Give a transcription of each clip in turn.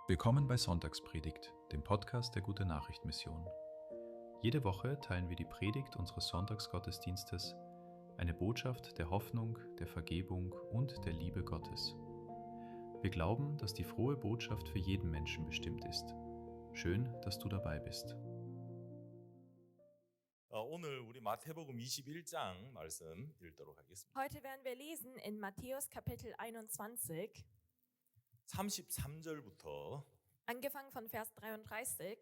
Willkommen bei Sonntagspredigt, dem Podcast der Gute-Nachricht-Mission. Jede Woche teilen wir die Predigt unseres Sonntagsgottesdienstes, eine Botschaft der Hoffnung, der Vergebung und der Liebe Gottes. Wir glauben, dass die frohe Botschaft für jeden Menschen bestimmt ist. Schön, dass du dabei bist. 오늘 우리 마태복음 21장 말씀 읽도록 하겠습니다. Heute werden wir lesen in Matthäus Kapitel 21, 33절부터 angefangen von Vers 33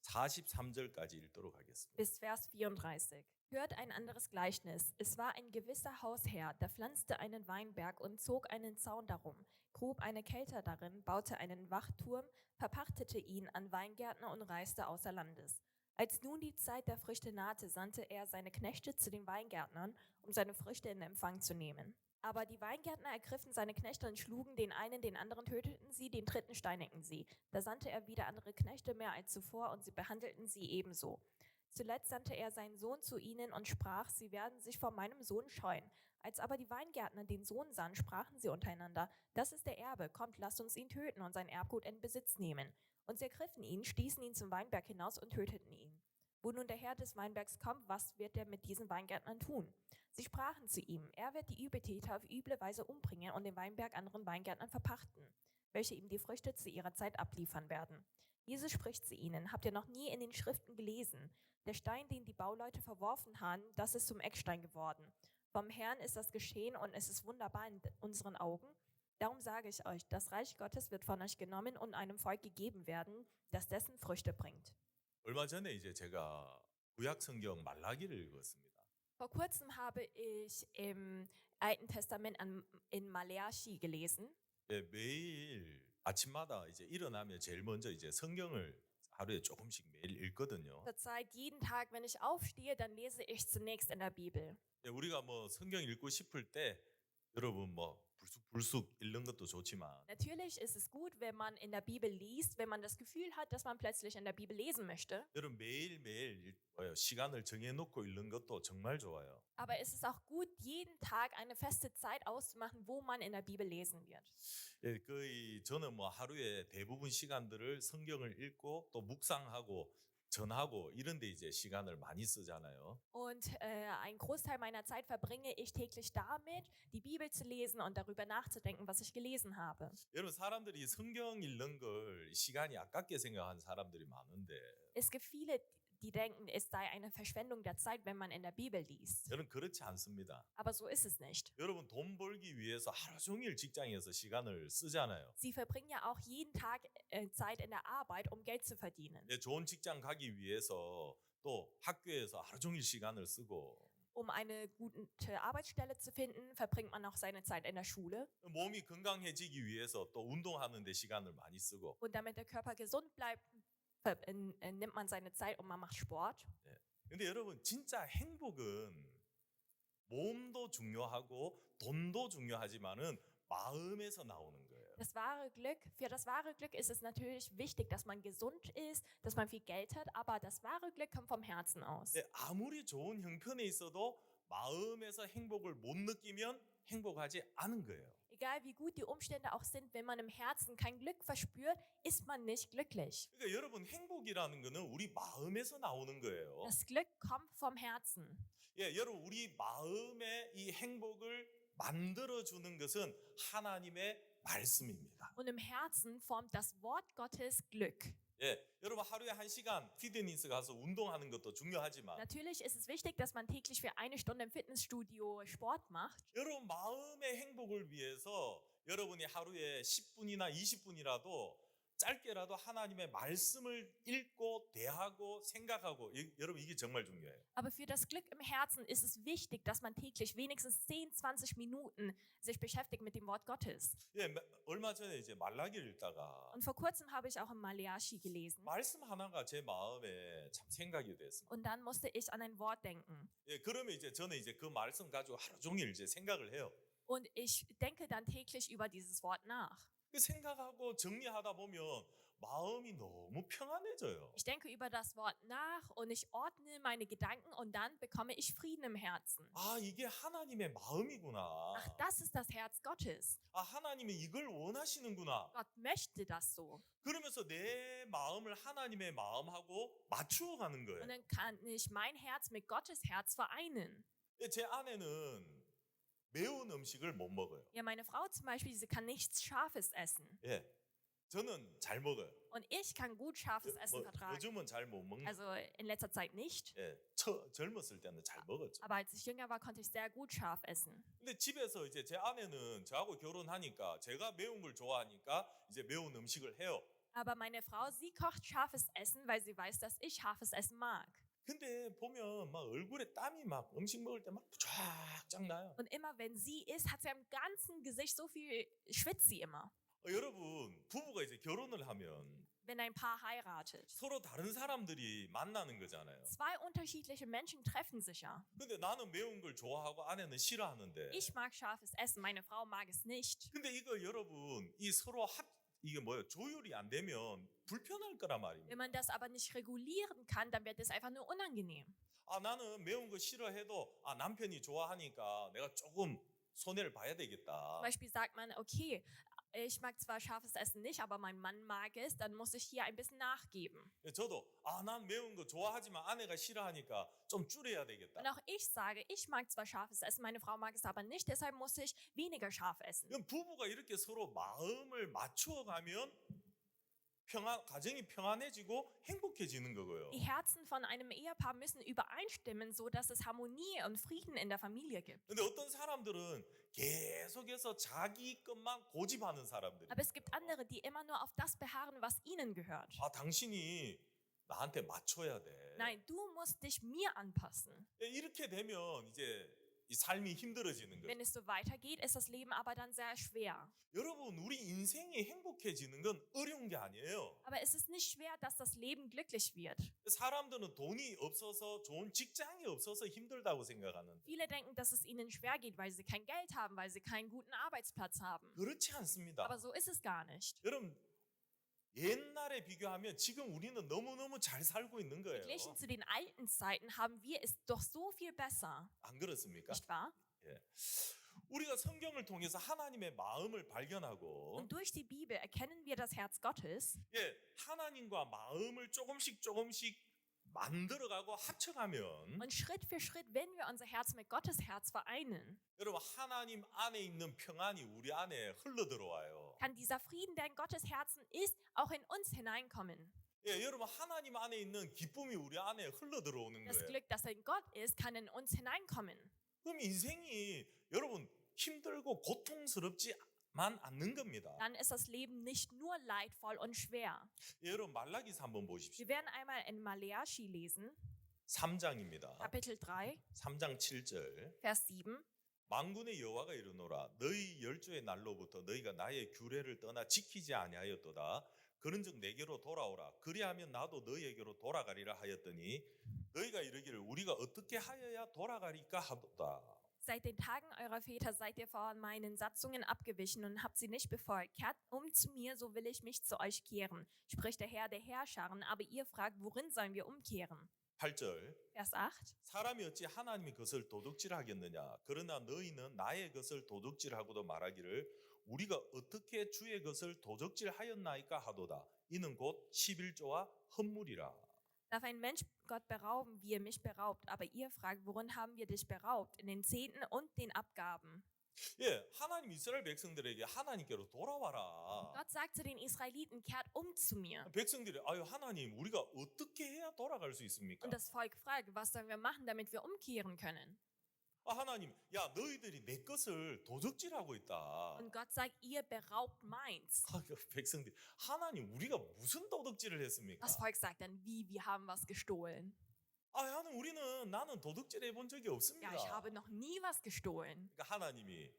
43절까지 읽도록 하겠습니다. bis Vers 34. Hört ein anderes Gleichnis. Es war ein gewisser Hausherr, der pflanzte einen Weinberg und zog einen Zaun darum, grub eine Kelter darin, baute einen Wachturm, verpachtete ihn an Weingärtner und reiste außer Landes. Als nun die Zeit der Früchte nahte, sandte er seine Knechte zu den Weingärtnern, um seine Früchte in Empfang zu nehmen. Aber die Weingärtner ergriffen seine Knechte und schlugen den einen, den anderen töteten sie, den dritten steinigten sie. Da sandte er wieder andere Knechte mehr als zuvor, und sie behandelten sie ebenso. Zuletzt sandte er seinen Sohn zu ihnen und sprach, sie werden sich vor meinem Sohn scheuen. Als aber die Weingärtner den Sohn sahen, sprachen sie untereinander, das ist der Erbe, kommt, lasst uns ihn töten und sein Erbgut in Besitz nehmen. Und sie ergriffen ihn, stießen ihn zum Weinberg hinaus und töteten ihn. Wo nun der Herr des Weinbergs kommt, was wird er mit diesen Weingärtnern tun? Sie sprachen zu ihm, er wird die Übeltäter auf üble Weise umbringen und den Weinberg anderen Weingärtnern verpachten, welche ihm die Früchte zu ihrer Zeit abliefern werden. Jesus spricht zu ihnen, habt ihr noch nie in den Schriften gelesen? Der Stein, den die Bauleute verworfen haben, das ist zum Eckstein geworden. Vom Herrn ist das geschehen und es ist wunderbar in unseren Augen. Darum sage ich euch, das Reich Gottes wird von euch genommen und einem Volk gegeben werden, das dessen Früchte bringt. 얼마 전에 이제 제가 구약 성경 말라기를 읽었습니다. Vor kurzem habe ich im Alten Testament in Maleachi gelesen. 예, 매일 아침마다 이제 일어나면 제일 먼저 이제 성경을 하루에 조금씩 매일 읽거든요. Zurzeit jeden Tag, wenn ich aufstehe, dann lese ich zunächst in der Bibel. 예, 우리가 뭐 성경 읽고 싶을 때 여러분 뭐 불쑥 읽는 것도 좋지만 Natürlich ist es gut, wenn man in der Bibel liest, wenn man das Gefühl hat, dass man plötzlich in der Bibel lesen möchte. 여러분 매일매일 시간을 정해놓고 읽는 것도 정말 좋아요. Aber es ist auch gut, jeden Tag eine feste Zeit auszumachen, wo man in der Bibel lesen wird. 예, 거의 저는 뭐 하루에 대부분 시간들을 성경을 읽고 또 묵상하고 전하고 이런 데 이제 시간을 많이 쓰잖아요. Und einen Großteil meiner Zeit verbringe ich täglich damit, die Bibel zu lesen und darüber nachzudenken, was ich gelesen habe. 여러분 사람들이 성경 읽는 걸 시간이 아깝게 생각하는 사람들이 많은데 Es gibt viele, die denken, es sei eine Verschwendung der Zeit, wenn man in der Bibel liest. 여러분 그렇지 않습니다. Aber so ist es nicht. 여러분 돈 벌기 위해서 하루 종일 직장에서 시간을 쓰잖아요. Sie verbringen ja auch jeden Tag Zeit in der Arbeit, um Geld zu verdienen. 예, 좋은 직장 가기 위해서 또 학교에서 하루 종일 시간을 쓰고 Um eine gute Arbeitsstelle zu finden, verbringt man auch seine Zeit in der Schule. 몸이 건강해지기 위해서 또 운동하는 데 시간을 많이 쓰고 Und damit der Körper gesund bleibt, nimmt man seine Zeit und man macht Sport. 근데 여러분 진짜 행복은 몸도 중요하고 돈도 중요하지만은 마음에서 나오는 거예요. Für das wahre Glück ist es natürlich wichtig, dass man gesund ist, dass man viel Geld hat, aber das wahre Glück kommt vom Herzen aus. 예, 아무리 좋은 형편에 있어도 마음에서 행복을 못 느끼면 행복하지 않은 거예요. Egal wie gut die Umstände auch sind, wenn man im Herzen kein Glück verspürt, ist man nicht glücklich. 그러니까 여러분 행복이라는 거는 우리 마음에서 나오는 거예요. Das Glück kommt vom Herzen. 예, 여러분 우리 마음의 이 행복을 만들어 주는 것은 하나님의 말씀입니다. Und im Herzen formt das Wort Gottes Glück. 예, 여러분 하루에 1시간 피트니스 가서 운동하는 것도 중요하지만 Natürlich ist es wichtig, dass man täglich für 1 Stunde im Fitnessstudio Sport macht. 여러분 마음의 행복을 위해서 여러분이 하루에 10분이나 20분이라도 짧게라도 하나님의 말씀을 읽고 대하고 생각하고 여러분 이게 정말 중요해요. Aber für das Glück im Herzen ist es wichtig, dass man täglich wenigstens 10, 20 Minuten sich beschäftigt mit dem Wort Gottes. 예, 얼마 전에 이제 말라기를 읽다가 Und vor kurzem habe ich auch in Maleachi gelesen. 말씀 하나가 제 마음에 참 생각이 됐습니다. Und dann musste ich an ein Wort denken. 예, 그러면 이제 저는 이제 그 말씀 가지고 하루 종일 이제 생각을 해요. Und ich denke dann täglich über dieses Wort nach. 그 생각하고 정리하다 보면 마음이 너무 평안해져요. Ich denke über das Wort nach und ich ordne meine Gedanken und dann bekomme ich Frieden im Herzen. 아, 이게 하나님의 마음이구나. Ach, das ist das Herz Gottes. 아, 하나님이 이걸 원하시는구나. Gott möchte das so. 그러면서 내 마음을 하나님의 마음하고 맞추어 가는 Und 거예요. dann kann ich mein Herz mit Gottes Herz vereinen. 제 아내는 매운 음식을 못 먹어요. Ja, meine Frau zum Beispiel, sie kann nichts Scharfes essen. 예, 저는 잘 먹어요. Und ich kann gut scharfes Essen vertragen. 요즘은 잘 못 먹는. Also in letzter Zeit nicht. 예, 젊었을 때는 잘 먹었죠. Aber als ich jünger war, konnte ich sehr gut scharf essen. 근데 집에서 이제 제 아내는 저하고 결혼하니까 제가 매운 걸 좋아하니까 이제 매운 음식을 해요. Aber meine Frau, sie kocht scharfes Essen, weil sie weiß, dass ich scharfes Essen mag. 근데 보면 막 얼굴에 땀이 막 음식 먹을 때 막 쫙쫙 나요. Und immer wenn sie isst, hat sie am ganzen Gesicht so viel, schwitzt sie immer. 여러분, 부부가 이제 결혼을 하면 Wenn ein Paar heiratet. 서로 다른 사람들이 만나는 거잖아요. Zwei unterschiedliche Menschen treffen sich ja. 근데 나는 매운 걸 좋아하고 아내는 싫어하는데. Ich mag scharfes Essen, meine Frau mag es nicht. 근데 이거 여러분, 이 서로 이게 뭐예요? 조율이 안 되면 불편할 거란 말입니다. Wenn man das aber nicht regulieren kann, dann wird es einfach nur unangenehm. 아, 나는 매운 거 싫어해도 아, 남편이 좋아하니까 내가 조금 손해를 봐야 되겠다. Zum Beispiel sagt man, okay, ich mag zwar scharfes Essen nicht, aber mein Mann mag es, dann muss ich hier ein bisschen nachgeben. 저도 아, 난 매운 거 좋아하지만 아내가 싫어하니까 좀 줄여야 되겠다. Und auch ich sage, ich mag zwar scharfes Essen, meine Frau mag es aber nicht, deshalb muss ich weniger scharf essen. 그럼 부부가 이렇게 서로 마음을 맞추어 가면 가정이 평안해지고 행복해지는 거고요. Die Herzen von einem Ehepaar müssen übereinstimmen, so dass es Harmonie und Frieden in der Familie gibt. 근데 어떤 사람들은 계속해서 자기 것만 고집하는 사람들이. Aber es gibt andere, die immer nur auf das beharren, was ihnen gehört. 아, 당신이 나한테 맞춰야 돼. Nein, du musst dich mir anpassen. 이렇게 되면 이제 이 삶이 힘들어지는 거예요. Wenn es so weitergeht, ist das Leben aber dann sehr schwer. 여러분, 우리 인생이 행복해지는 건 어려운 게 아니에요. Aber es ist nicht schwer, dass das Leben glücklich wird. 사람들은 돈이 없어서 좋은 직장이 없어서 힘들다고 생각하는데 Viele denken, dass es ihnen schwer geht, weil sie kein Geld haben, weil sie keinen guten Arbeitsplatz haben. 그렇지 않습니다. Aber so ist es gar nicht. 여러분, 옛날에 비교하면 지금 우리는 너무너무 잘 살고 있는 거예요. Verglichen zu den alten Zeiten haben wir es doch so viel besser. 안 그렇습니까? Nicht wahr? 예. 우리가 성경을 통해서 하나님의 마음을 발견하고 Und durch die Bibel erkennen wir das Herz Gottes. 예, 하나님과 마음을 조금씩 만들어가고 합쳐가면 Und Schritt für Schritt, wenn wir unser Herz mit Gottes Herz vereinen, 여러분, 하나님 안에 있는 평안이 우리 안에 흘러들어와요. kann dieser Frieden, der in Gottes Herzen ist, auch in uns hineinkommen. 예, 여러분, 하나님 안에 있는 기쁨이 우리 안에 흘러들어오는 Das 거예요. Glück, das in Gott ist, kann in uns hineinkommen. 그럼 인생이 여러분 힘들고 고통스럽지만 않는 겁니다. Dann ist das Leben nicht nur leidvoll und schwer. 예, 여러분, 말라기서 한번 보십시오. Wir werden einmal in Maleachi lesen, 3장입니다. Kapitel 3, 3장 7절. Vers 7. 만군의 여호와가 이르노라 너희 열조의 날로부터 너희가 나의 규례를 떠나 지키지 아니하였도다. 그런즉 내게로 돌아오라. 그리하면 나도 너희에게로 돌아가리라 하였더니 너희가 이르기를 우리가 어떻게 하여야 돌아가리까 하도다. Seit den Tagen eurer Väter seid ihr vor meinen Satzungen abgewichen und habt sie nicht befolgt. Kehrt zu mir, so will ich mich zu euch kehren, spricht der Herr der Herrscharen. Aber ihr fragt, worin sollen wir umkehren? 8절. Vers 8. 사람이 어찌 하나님의 것을 도둑질하겠느냐. 그러나 너희는 나의 것을 도둑질하고도 말하기를 우리가 어떻게 주의 것을 도둑질하였나이까 하도다. 이는 곧 11조와 헌물이라. Darf ein Mensch Gott berauben, wie er mich beraubt? Aber ihr fragt, worin haben wir dich beraubt? In den Zehnten und den Abgaben. 예, 하나님 이스라엘 백성들에게 하나님께로 돌아와라. Gott sagt zu den Israeliten, kehrt zu mir. 백성들이 아유 하나님 우리가 어떻게 해야 돌아갈 수 있습니까? Und das Volk fragt, was sollen wir machen, damit wir umkehren können? 아 하나님, 야 너희들이 내 것을 도둑질하고 있다. Und Gott sagt, ihr beraubt meins. 아, 그 백성들이 하나님 우리가 무슨 도둑질을 했습니까? Das Volk sagt dann, wie, wir haben was gestohlen. 아 하나님 나는 도둑질 해본 적이 없습니다. Ja, ich habe noch nie was gestohlen. 그러니까 하나님이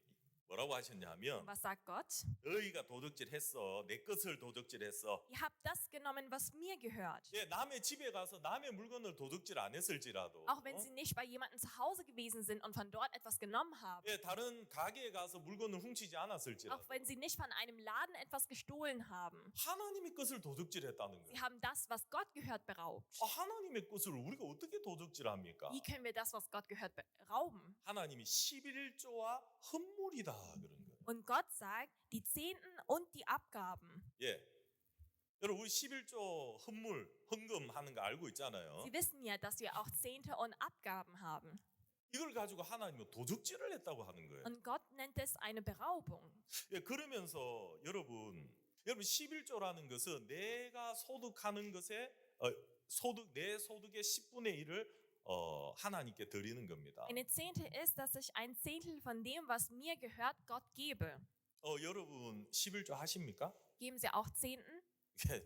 뭐라고 Und 하셨냐면 was sagt Gott? 너희가 도둑질했어. 내 것을 도둑질했어. Ihr habt das genommen, was mir gehört. 예, 남의 집에 가서 남의 물건을 도둑질 안 했을지라도 Auch wenn sie nicht bei jemandem zu Hause gewesen sind und von dort etwas genommen haben. 예, 다른 가게에 가서 물건을 훔치지 않았을지라도 Auch wenn sie nicht von einem Laden etwas gestohlen haben. 하나님의 것을 도둑질했다는 Sie 거예요. haben das, was Gott gehört, beraubt. 하나님의 것을 우리가 어떻게 도둑질합니까? Wie können wir das, was Gott gehört, berauben? 하나님이 11조와 헌물이다 그런 거예요. Und Gott sagt, die Zehnten und die Abgaben. 예. 여러분 우리 11조 헌물, 헌금 하는 거 알고 있잖아요. Sie wissen ja, dass wir auch Zehnte und Abgaben haben. 이걸 가지고 하나님은 도둑질을 했다고 하는 거예요. Und Gott nennt es eine Beraubung. 예, 그러면서 여러분 11조라는 것은 내가 소득하는 것에 내 소득의 10분의 1을 하나님께 드리는 겁니다. Eine Zehnte ist, dass ich ein Zehntel von dem, was mir gehört, Gott gebe. 여러분 11조 하십니까? Geben Sie auch Zehnten?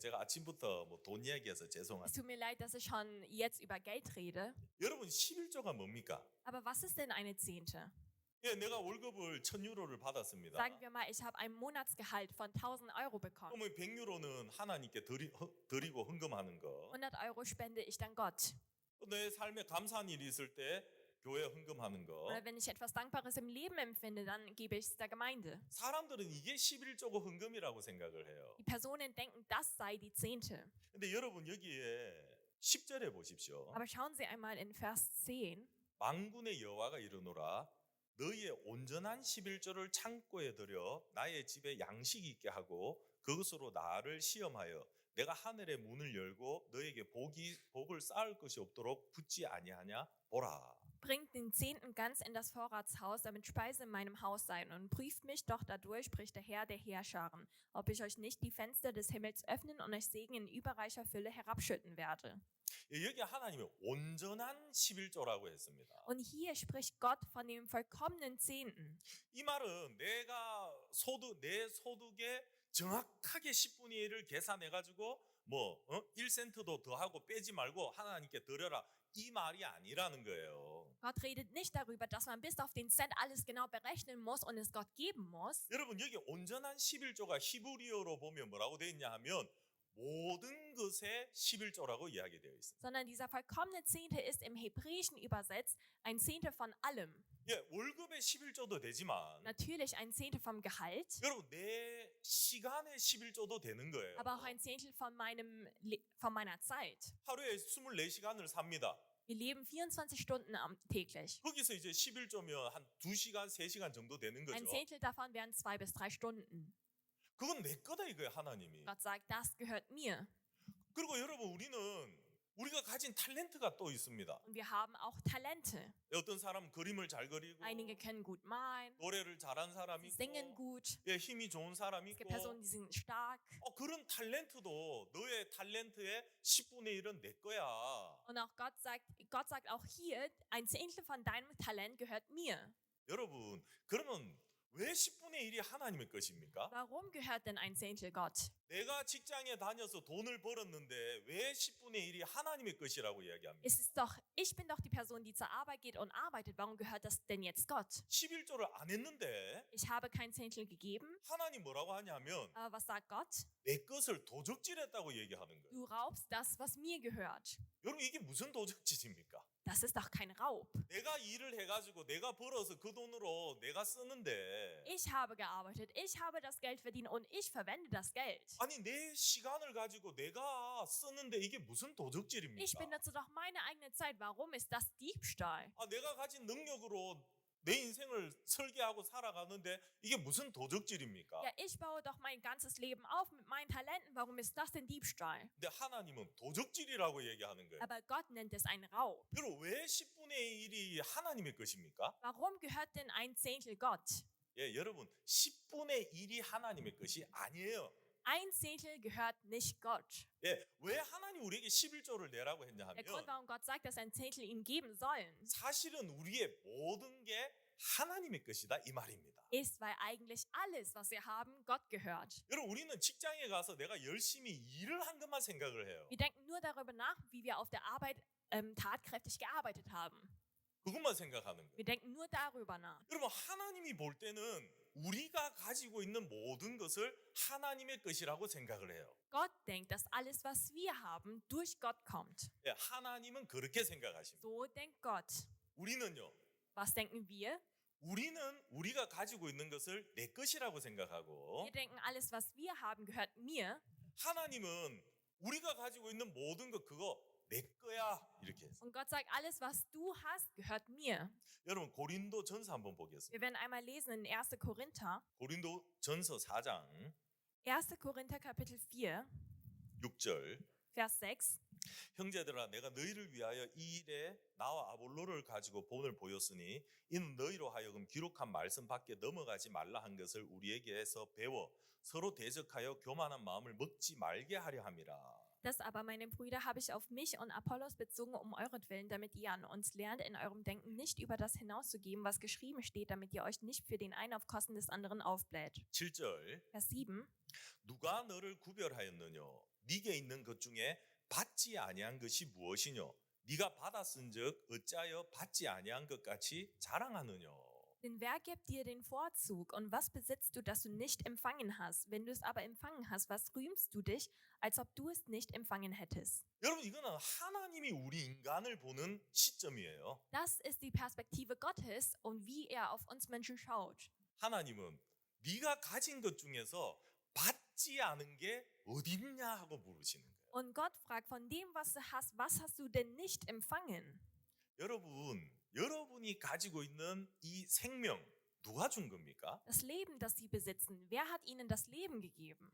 제가 아침부터 돈 이야기해서 Es 죄송합니다. tut mir leid, dass ich schon jetzt über Geld rede. 여러분 11조가 뭡니까? Aber was ist denn eine Zehnte? 예, 내가 월급을 1,000유로를 받았습니다. Sagen wir mal, ich habe ein Monatsgehalt von 1.000 Euro bekommen. 그러면 100유로는 하나님께 드리고 헌금하는 거. 100 Euro spende ich dann Gott. 내 삶에 감사한 일이 있을 때 교회 헌금하는 거. Oder wenn ich etwas Dankbares im Leben empfinde, dann gebe ich es der Gemeinde. 사람들은 이게 11조고 헌금이라고 생각을 해요. Die Personen denken, das sei die Zehnte. 근데 여러분 여기에 10절에 보십시오. Aber schauen Sie einmal in Vers 10. 만군의 여호와가 이르노라 너희의 온전한 11조를 창고에 들여 나의 집에 양식이 있게 하고 그것으로 나를 시험하여 내가 하늘의 문을 열고 너에게 복을 쌓을 것이 없도록 붙지 아니하냐 보라. Bringt den Zehnten ganz in das Vorratshaus, damit Speise in meinem Haus sei. Und prüft mich doch dadurch, spricht der Herr der Heerscharen, ob ich euch nicht die Fenster des Himmels öffnen und euch Segen in überreicher Fülle herabschütten werde. 여기 하나님이 온전한 11조라고 했습니다. Und hier spricht Gott von dem vollkommenen Zehnten. 이 말은 내가 내 소득에 정확하게 10분의 1을 계산해 가지고 1센트도 더하고 빼지 말고 하나님께 드려라. 이 말이 아니라는 거예요. Gott redet nicht darüber, dass man bis auf den Cent alles genau berechnen muss und es Gott geben muss. 여러분 여기 온전한 11조가 히브리어로 보면 뭐라고 되어 있냐 하면 모든 것의 11조라고 이야기되어 있습니다. Sondern dieser vollkommene Zehnte ist im Hebräischen übersetzt ein Zehnte von allem. 예, 월급의 11조도 되지만 Natürlich ein Zehnte vom Gehalt, 여러분 내 시간의 11조도 되는 거예요. aber auch ein Zehntel von meiner Zeit. 하루에 24시간을 삽니다. Wir leben 24 Stunden täglich. 거기서 이제 11조면 한 2시간, 3시간 정도 되는 Ein 거죠. Zehntel davon wären 2 bis 3 Stunden. 그건 내 거다 이거예요, 하나님이. Gott sagt, das gehört mir. 그리고 여러분 우리가 가진 탤런트가 또 있습니다. Und wir haben auch Talente. 어떤 사람은 그림을 잘 그리고 Einige können gut malen, 노래를 잘하는 사람이 sie singen 있고 gut. 예, 힘이 좋은 사람이 Es gibt 있고 Personen, die sind stark. 그런 탤런트도 너의 탤런트의 10분의 1은 내 거야. Und auch Gott sagt auch hier, ein Zehntel von deinem Talent gehört mir. 여러분 그러면 왜 10분의 1이 하나님의 것입니까? Warum gehört denn ein Zehntel Gott? 내가 직장에 다녀서 돈을 벌었는데 왜 10분의 1이 하나님의 것이라고 이야기합니까? Ich bin doch die Person, die zur Arbeit geht und arbeitet. Warum gehört das denn jetzt Gott? 11조를 안 했는데 Ich habe kein Zehntel gegeben. 하나님 뭐라고 하냐면 Aber was sagt Gott? 내 것을 도적질했다고 얘기하는 거예요. Du raubst das, was mir gehört. 여러분 이게 무슨 도적질입니까? Das ist doch kein Raub. 내가 일을 해가지고 내가 벌어서 그 돈으로 내가 쓰는데 Ich habe gearbeitet, ich habe das Geld verdient und ich verwende das Geld. 아니 내 시간을 가지고 내가 쓰는데 이게 무슨 Ich 도적질입니까? benutze doch meine eigene Zeit. Warum ist das Diebstahl? 내가 가진 능력으로 내 인생을 설계하고 살아가는데 이게 무슨 도적질입니까? Ja, ich baue doch mein ganzes Leben auf mit meinen Talenten. Warum ist das denn Diebstahl? 근데 하나님은 도적질이라고 얘기하는 거예요. Aber Gott nennt es einen Raub. 여러분 왜 10분의 1이 하나님의 것입니까? Warum gehört denn ein Zehntel Gott? 예, 여러분 10분의 1이 하나님의 것이 아니에요. Ein Zehntel gehört nicht Gott. 예, 왜 하나님 우리에게 11조를 내라고 했냐 Der Grund, 하면 warum Gott sagt, dass ein Zehntel ihm geben sollen, 사실은 우리의 모든 게 하나님의 것이다 이 말입니다. ist, weil eigentlich alles, was wir haben, Gott gehört. 여러분 우리는 직장에 가서 내가 열심히 일을 한 것만 생각을 해요. Wir denken nur darüber nach, wie wir auf der Arbeit tatkräftig gearbeitet haben. 그것만 생각하는 거예요. Wir denken nur darüber nach. 여러분 하나님이 볼 때는 우리가 가지고 있는 모든 것을 하나님의 것이라고 생각을 해요. Gott denkt, dass alles, was wir haben, durch Gott kommt. 예, 하나님은 그렇게 생각하십니다. So denkt Gott. 우리는요. Was denken wir? 우리는 우리가 가지고 있는 것을 내 것이라고 생각하고 Wir denken, alles, was wir haben, gehört mir. 하나님은 우리가 가지고 있는 모든 것 그거 내 거야 이렇게 해서. Und Gott sagt, alles, was du hast, gehört mir. 여러분 고린도 전서 한번 보겠습니다. Wir werden einmal lesen in 1. Korinther. 고린도 전서 4장 1. Korinther Kapitel 4, 6절 Vers 6. 형제들아 내가 너희를 위하여 이 일에 나와 아볼로를 가지고 본을 보였으니 이는 너희로 하여금 기록한 말씀 밖에 넘어가지 말라 한 것을 우리에게서 배워 서로 대적하여 교만한 마음을 먹지 말게 하려 함이라. Das aber, meine Brüder, habe ich auf mich und Apollos bezogen um euretwillen, damit ihr an uns lernt, in eurem Denken nicht über das hinauszugeben, was geschrieben steht, damit ihr euch nicht für den einen auf Kosten des anderen aufbläht. 7절 Vers 7. 누가 너를 구별하였느냐 네게 있는 것 중에 받지 아니한 것이 무엇이뇨 네가 받았은즉 어찌하여 받지 아니한 것 같이 자랑하느냐. Denn wer gibt dir den Vorzug und was besitzt du, das du nicht empfangen hast? Wenn du es aber empfangen hast, was rühmst du dich, als ob du es nicht empfangen hättest? 여러분 이거는 하나님이 우리 인간을 보는 시점이에요. Das ist die Perspektive Gottes und wie er auf uns Menschen schaut. 하나님은 네가 가진 것 중에서 받지 않은 게 어딨냐 하고 물으시는 거예요. Und Gott fragt, von dem, was du hast, was hast du denn nicht empfangen? 여러분이 가지고 있는 이 생명 누가 준 겁니까? Das Leben, das sie besitzen, wer hat ihnen das Leben gegeben?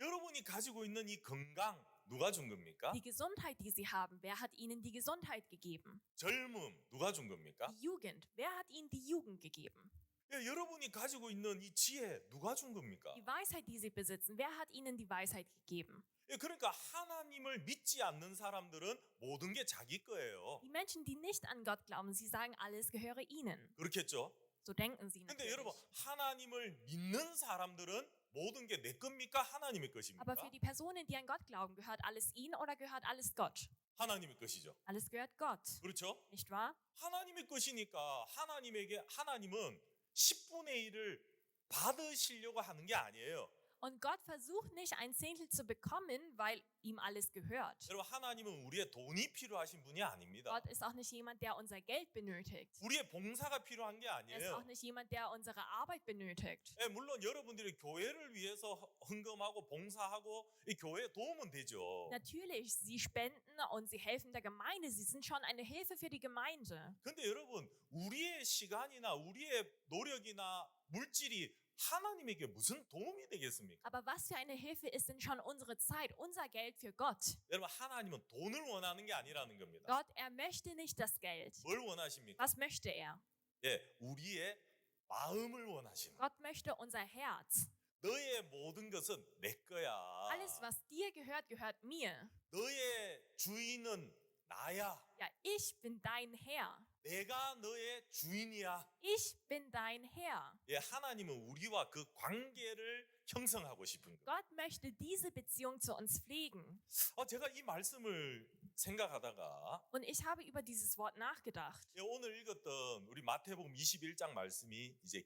여러분이 가지고 있는 이 건강 누가 준 겁니까? Die Gesundheit, die sie haben, wer hat ihnen die Gesundheit gegeben? 젊음 누가 준 겁니까? Die Jugend, wer hat ihnen die Jugend gegeben? 예, 여러분이 가지고 있는 이 지혜 누가 준 겁니까? Die Weisheit, die sie besitzen, wer hat ihnen die Weisheit gegeben? 예, 그러니까 하나님을 믿지 않는 사람들은 모든 게 자기 거예요. Die Menschen, die nicht an Gott glauben, sie sagen, alles gehöre ihnen. 그렇겠죠? So denken sie 근데 natürlich. 여러분 하나님을 믿는 사람들은 모든 게 내 겁니까? 하나님의 것입니까? Aber für die Personen, die an Gott glauben, gehört alles ihnen oder gehört alles Gott? 하나님의 것이죠. Alles gehört Gott, 그렇죠? nicht wahr? 하나님의 것이니까 하나님은 10분의 1을 받으시려고 하는 게 아니에요. Und Gott versucht nicht, ein Zehntel zu bekommen, weil ihm alles gehört. 여러분 하나님은 우리의 돈이 필요하신 분이 아닙니다. Gott ist auch nicht jemand, der unser Geld benötigt. 우리의 봉사가 필요한 게 Er ist auch 아니에요. nicht jemand, der unsere Arbeit benötigt. 예, 물론 여러분들이 교회를 위해서 헌금하고 봉사하고 이 교회에 도움은 되죠. Natürlich, sie spenden und sie helfen der Gemeinde. Sie sind schon eine Hilfe für die Gemeinde. 근데 여러분 우리의 시간이나 우리의 노력이나 물질이 하나님에게 무슨 도움이 되겠습니까? Aber was für eine Hilfe ist denn schon unsere Zeit, unser Geld für Gott? 여러분 하나님은 돈을 원하는 게 아니라는 겁니다. Gott, er möchte nicht das Geld. 뭘 원하십니까? Was möchte er? 예, 우리의 마음을 원하시는. Gott möchte unser Herz. 너의 모든 것은 내 거야. Alles, was dir gehört, gehört mir. 너의 주인은 나야. Ja, ich bin dein Herr. 내가 너의 주인이야. Ich bin dein Herr. 예, 하나님은 우리와 그 관계를 형성하고 싶은 거예요. Gott möchte diese Beziehung zu uns pflegen. 제가 이 말씀을 생각하다가 Und ich habe über dieses Wort nachgedacht. 예, 오늘 읽었던 우리 마태복음 21장 말씀이 이제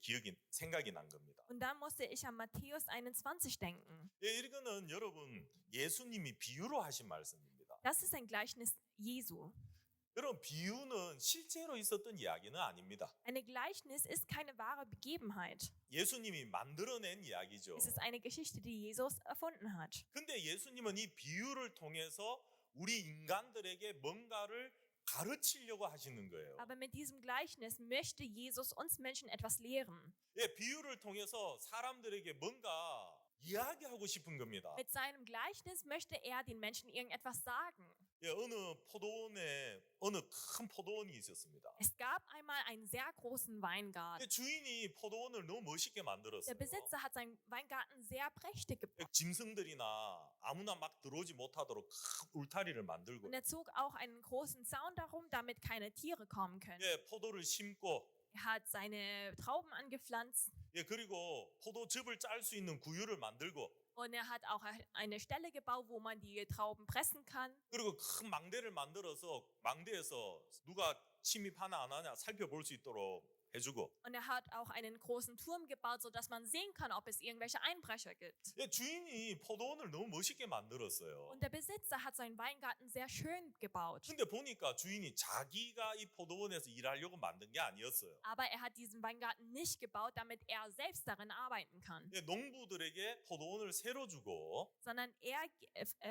생각이 난 겁니다. Und dann musste ich an Matthäus 21 denken. 예, 이거는 여러분 예수님이 비유로 하신 말씀입니다. Das ist ein Gleichnis Jesu. 여러분 비유는 실제로 있었던 이야기는 아닙니다. Eine Gleichnis ist keine wahre Begebenheit. 예수님이 만들어낸 이야기죠. Es ist eine Geschichte, die Jesus erfunden hat. 근데 예수님은 이 비유를 통해서 우리 인간들에게 뭔가를 가르치려고 하시는 거예요. Aber mit diesem Gleichnis möchte Jesus uns Menschen etwas lehren. 예, 비유를 통해서 사람들에게 뭔가 이야기하고 싶은 겁니다. Mit seinem Gleichnis möchte er den Menschen irgendetwas sagen. 예, 어느 큰 포도원이 있었습니다. Es gab einmal einen sehr großen Weingarten. 주인이 포도원을 너무 멋있게 만들었어요. Der Besitzer hat seinen Weingarten sehr prächtig gebaut. 짐승들이나 아무나 막 들어오지 못하도록 큰 울타리를 만들고 Und er zog auch einen großen Zaun darum, damit keine Tiere kommen können. 예, 포도를 심고 Er hat seine Trauben angepflanzt 예, 그리고 포도즙을 짤 수 있는 구유를 만들고 und er hat auch eine Stelle gebaut, wo man die Trauben pressen kann. 그리고 큰 망대를 만들어서 망대에서 누가 침입하나 안 하냐 살펴볼 수 있도록 해주고. Und er hat auch einen großen Turm gebaut, sodass man sehen kann, ob es irgendwelche Einbrecher gibt. 예, 주인이 포도원을 너무 멋있게 만들었어요. Und der Besitzer hat seinen Weingarten sehr schön gebaut. 근데 보니까 주인이 자기가 이 포도원에서 일하려고 만든 게 아니었어요. Aber er hat diesen Weingarten nicht gebaut, damit er selbst darin arbeiten kann, 예, 농부들에게 포도원을 새로 주고, sondern er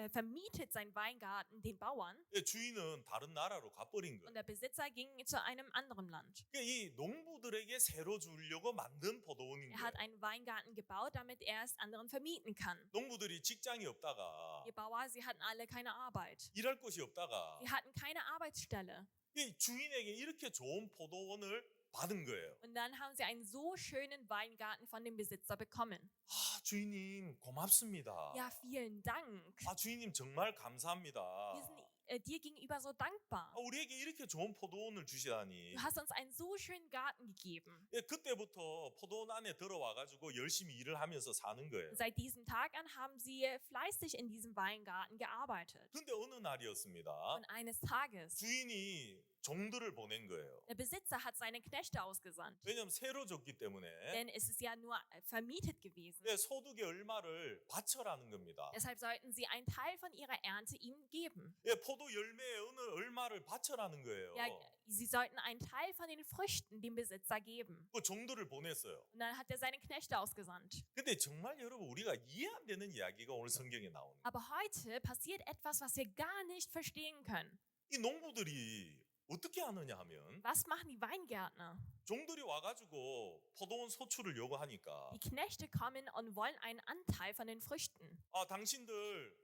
vermietet seinen Weingarten den Bauern 예, 주인은 다른 나라로 가버린 거예요. und der Besitzer ging zu einem anderen Land. 그러니까 이 농부들에게 새로 주려고 만든 포도원인 Er 거예요. hat einen Weingarten gebaut, damit er es anderen vermieten kann. 농부들이 직장이 없다가 Die Bauern, sie hatten alle keine Arbeit. 일할 곳이 없다가 Sie hatten keine Arbeitsstelle. 이 주인에게 이렇게 좋은 포도원을 받은 거예요. Und dann haben sie einen so schönen Weingarten von dem Besitzer bekommen. 아, 주인님 고맙습니다. Ja, vielen Dank. 아, 주인님 정말 감사합니다. Wir sind dir gegenüber so dankbar. 아, 우리에게 이렇게 좋은 포도원을 주시다니. Du hast uns einen so schönen Garten gegeben. 예, 그때부터 포도원 안에 들어와가지고 열심히 일을 하면서 사는 거예요. Und seit diesem Tag an haben sie fleißig in diesem Weingarten gearbeitet. 근데 어느 날이었습니다. Und eines Tages, 주인이 종들을 보낸 거예요. der Besitzer hat seine Knechte ausgesandt. 왜냐면 새로 줬기 때문에 Denn es ist ja nur vermietet gewesen. 예, 소득의 얼마를 바쳐라는 겁니다. Deshalb sollten sie einen Teil von ihrer Ernte ihm geben. 예, 포도 열매의 어느 얼마를 바쳐라는 거예요. Ja, sie sollten einen Teil von den Früchten dem Besitzer geben. 그 종들을 보냈어요. Und dann hat er seine Knechte ausgesandt. 근데 정말 여러분 우리가 이해 안 되는 이야기가 오늘 성경에 나오는 거예요. Aber heute passiert etwas, was wir gar nicht verstehen können. 이 농부들이 어떻게 하느냐 하면 Was machen die Weingärtner? 종들이 와가지고 포도원 소출을 요구하니까 Die Knechte kommen und wollen einen Anteil von den Früchten. 아, 당신들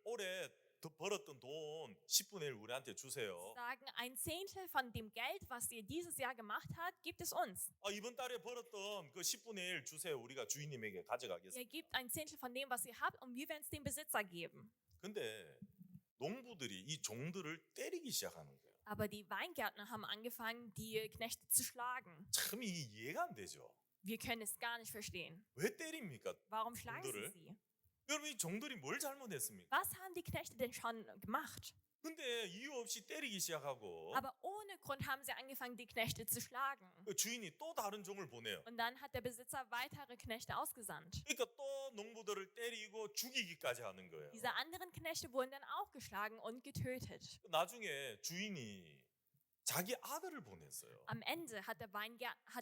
올해 더 벌었던 돈 10분의 1 우리한테 주세요. Sagen, ein Zehntel von dem Geld, was ihr dieses Jahr gemacht habt, gibt es uns. 아, 이번 달에 벌었던 그 10분의 1 주세요. 우리가 주인님에게 가져가겠습니다. Ihr gebt ein Zehntel von dem, was ihr habt, und wir werden es dem Besitzer geben. 근데 농부들이 이 종들을 때리기 시작하는 거예요. Aber die Weingärtner haben angefangen, die Knechte zu schlagen. 참 이게 이해가 안 되죠. Wir können es gar nicht verstehen. 왜 때립니까? Warum schlagen sie 종들을? sie? 여러분 이 종들이 뭘 잘못했습니까? Was haben die Knechte denn schon gemacht? 근데 이유 없이 때리기 시작하고 Aber ohne Grund haben sie angefangen, die Knechte zu schlagen. 그 주인이 또 다른 종을 보내요. Und dann hat der Besitzer weitere Knechte ausgesandt. 그러니까 또 농부들을 때리고 죽이기까지 하는 거예요. Diese anderen Knechte wurden dann auch geschlagen und getötet. 나중에 주인이 자기 아들을 보냈어요. Am Ende hat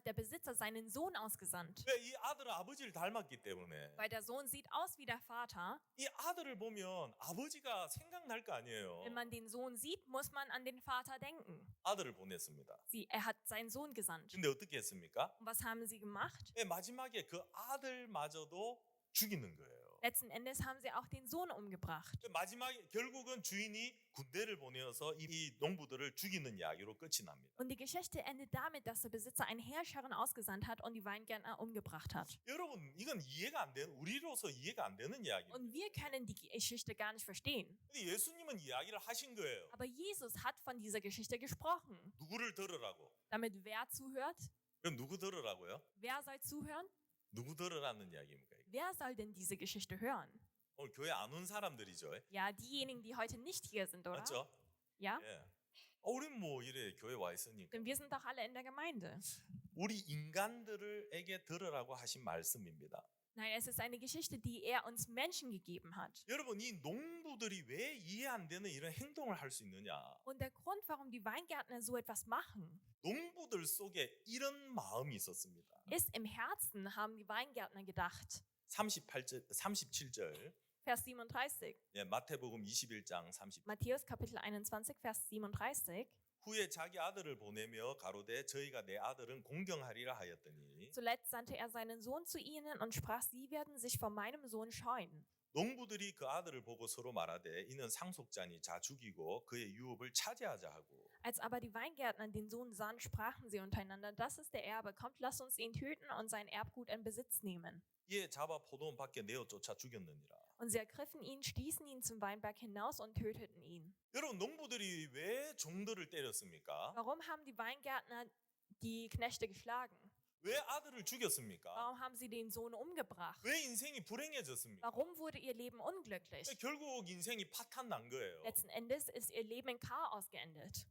der Besitzer seinen Sohn ausgesandt. 왜 이 아들은 아버지를 닮았기 때문에 Weil der Sohn sieht aus wie der Vater. 이 아들을 보면 아버지가 생각날 거 아니에요. Wenn man den Sohn sieht, muss man an den Vater denken. 아들을 보냈습니다. Er hat seinen Sohn gesandt. 근데 어떻게 했습니까? Und was haben sie gemacht? 예, 마지막에 그 아들마저도 죽이는 거예요. Letzten Endes haben sie auch den Sohn umgebracht. 마지막에 결국은 주인이 군대를 보내어서 이 농부들을 죽이는 이야기로 끝이 납니다. Und die Geschichte endet damit, dass der Besitzer einen Herrscherin ausgesandt hat und die Weingärtner umgebracht hat. 여러분 이건 이해가 안 되는 우리로서 이해가 안 되는 이야기입니다. Und wir können die Geschichte gar nicht verstehen. 근데 예수님은 이야기를 하신 거예요. Aber Jesus hat von dieser Geschichte gesprochen. 누구를 들으라고? Damit wer zuhört? 그럼 누구 들으라고요? Wer soll zuhören? 누구 들으라는 이야기입니까? Wer soll denn diese Geschichte hören? 오늘 교회 안 온 사람들이죠. Ja, diejenigen, die heute nicht hier sind, oder? 맞죠? Ja? 예. 우린 뭐 이래 교회 와 있으니까. Denn wir sind doch alle in der Gemeinde. 우리 인간들에게 들으라고 하신 말씀입니다. Nein, es ist eine Geschichte, die er uns Menschen gegeben hat. 여러분 이 농부들이 왜 이해 안 되는 이런 행동을 할 수 있느냐? Und der Grund, warum die Weingärtner so etwas machen, 농부들 속에 이런 마음이 있었습니다. ist, im Herzen haben die Weingärtner gedacht. 37절 Vers 37. 예, 마태복음 21장 30. Matthäus Kapitel 21, Vers 37. 후에 자기 아들을 보내며 가로되 저희가 내 아들은 공경하리라 하였더니 Zuletzt sandte er seinen Sohn zu ihnen und sprach, sie werden sich vor meinem Sohn scheuen. 농부들이 그 아들을 보고 서로 말하되 이는 상속자니 자 죽이고 그의 유업을 차지하자 하고 Als aber die Weingärtner den Sohn sahen, sprachen sie untereinander, das ist der Erbe, kommt, lasst uns ihn töten und sein Erbgut in Besitz nehmen. 이에 잡아 포도원 밖에 내어 쫓아 죽였느니라. Und sie ergriffen ihn, stießen ihn zum Weinberg hinaus und töteten ihn. 여러분 농부들이 왜 종들을 때렸습니까? Warum haben die Weingärtner die Knechte geschlagen? 왜 아들을 죽였습니까? Warum haben sie den Sohn umgebracht? 왜 인생이 불행해졌습니까? Warum wurde ihr Leben unglücklich? 결국 인생이 파탄 난 거예요. Letzten Endes ist ihr Leben in Chaos geendet.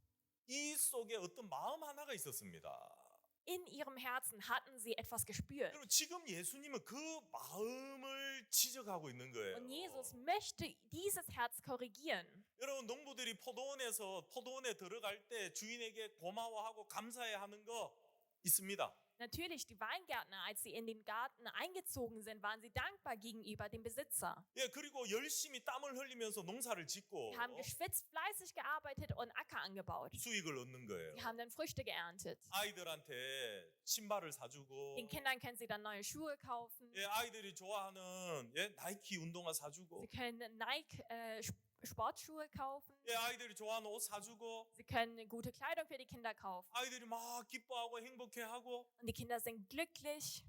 이 속에 어떤 마음 하나가 있었습니다. in ihrem Herzen hatten sie etwas gespürt. 여러분 지금 예수님은 그 마음을 지적하고 있는 거예요. Und Jesus möchte dieses Herz korrigieren. 여러분 농부들이 포도원에 들어갈 때 주인에게 고마워하고 감사해야 하는 거 있습니다. Natürlich, die Weingärtner, als sie in den Garten eingezogen sind, waren sie dankbar gegenüber dem Besitzer. 예, 그리고 열심히 땀을 흘리면서 농사를 짓고 Die haben geschwitzt, fleißig gearbeitet und Acker angebaut. 수익을 얻는 거예요. Die haben dann Früchte geerntet. 아이들한테 신발을 사주고, Den Kindern können sie dann neue Schuhe kaufen. 예, 아이들이 좋아하는 나이키 운동화 사주고, Sie können Nike Sportschuhe kaufen. 예, 아이들이 좋아하는 옷 사주고, Sie können gute Kleidung für die Kinder kaufen. 아이들이 막 기뻐하고 행복해하고, Und die Kinder sind glücklich.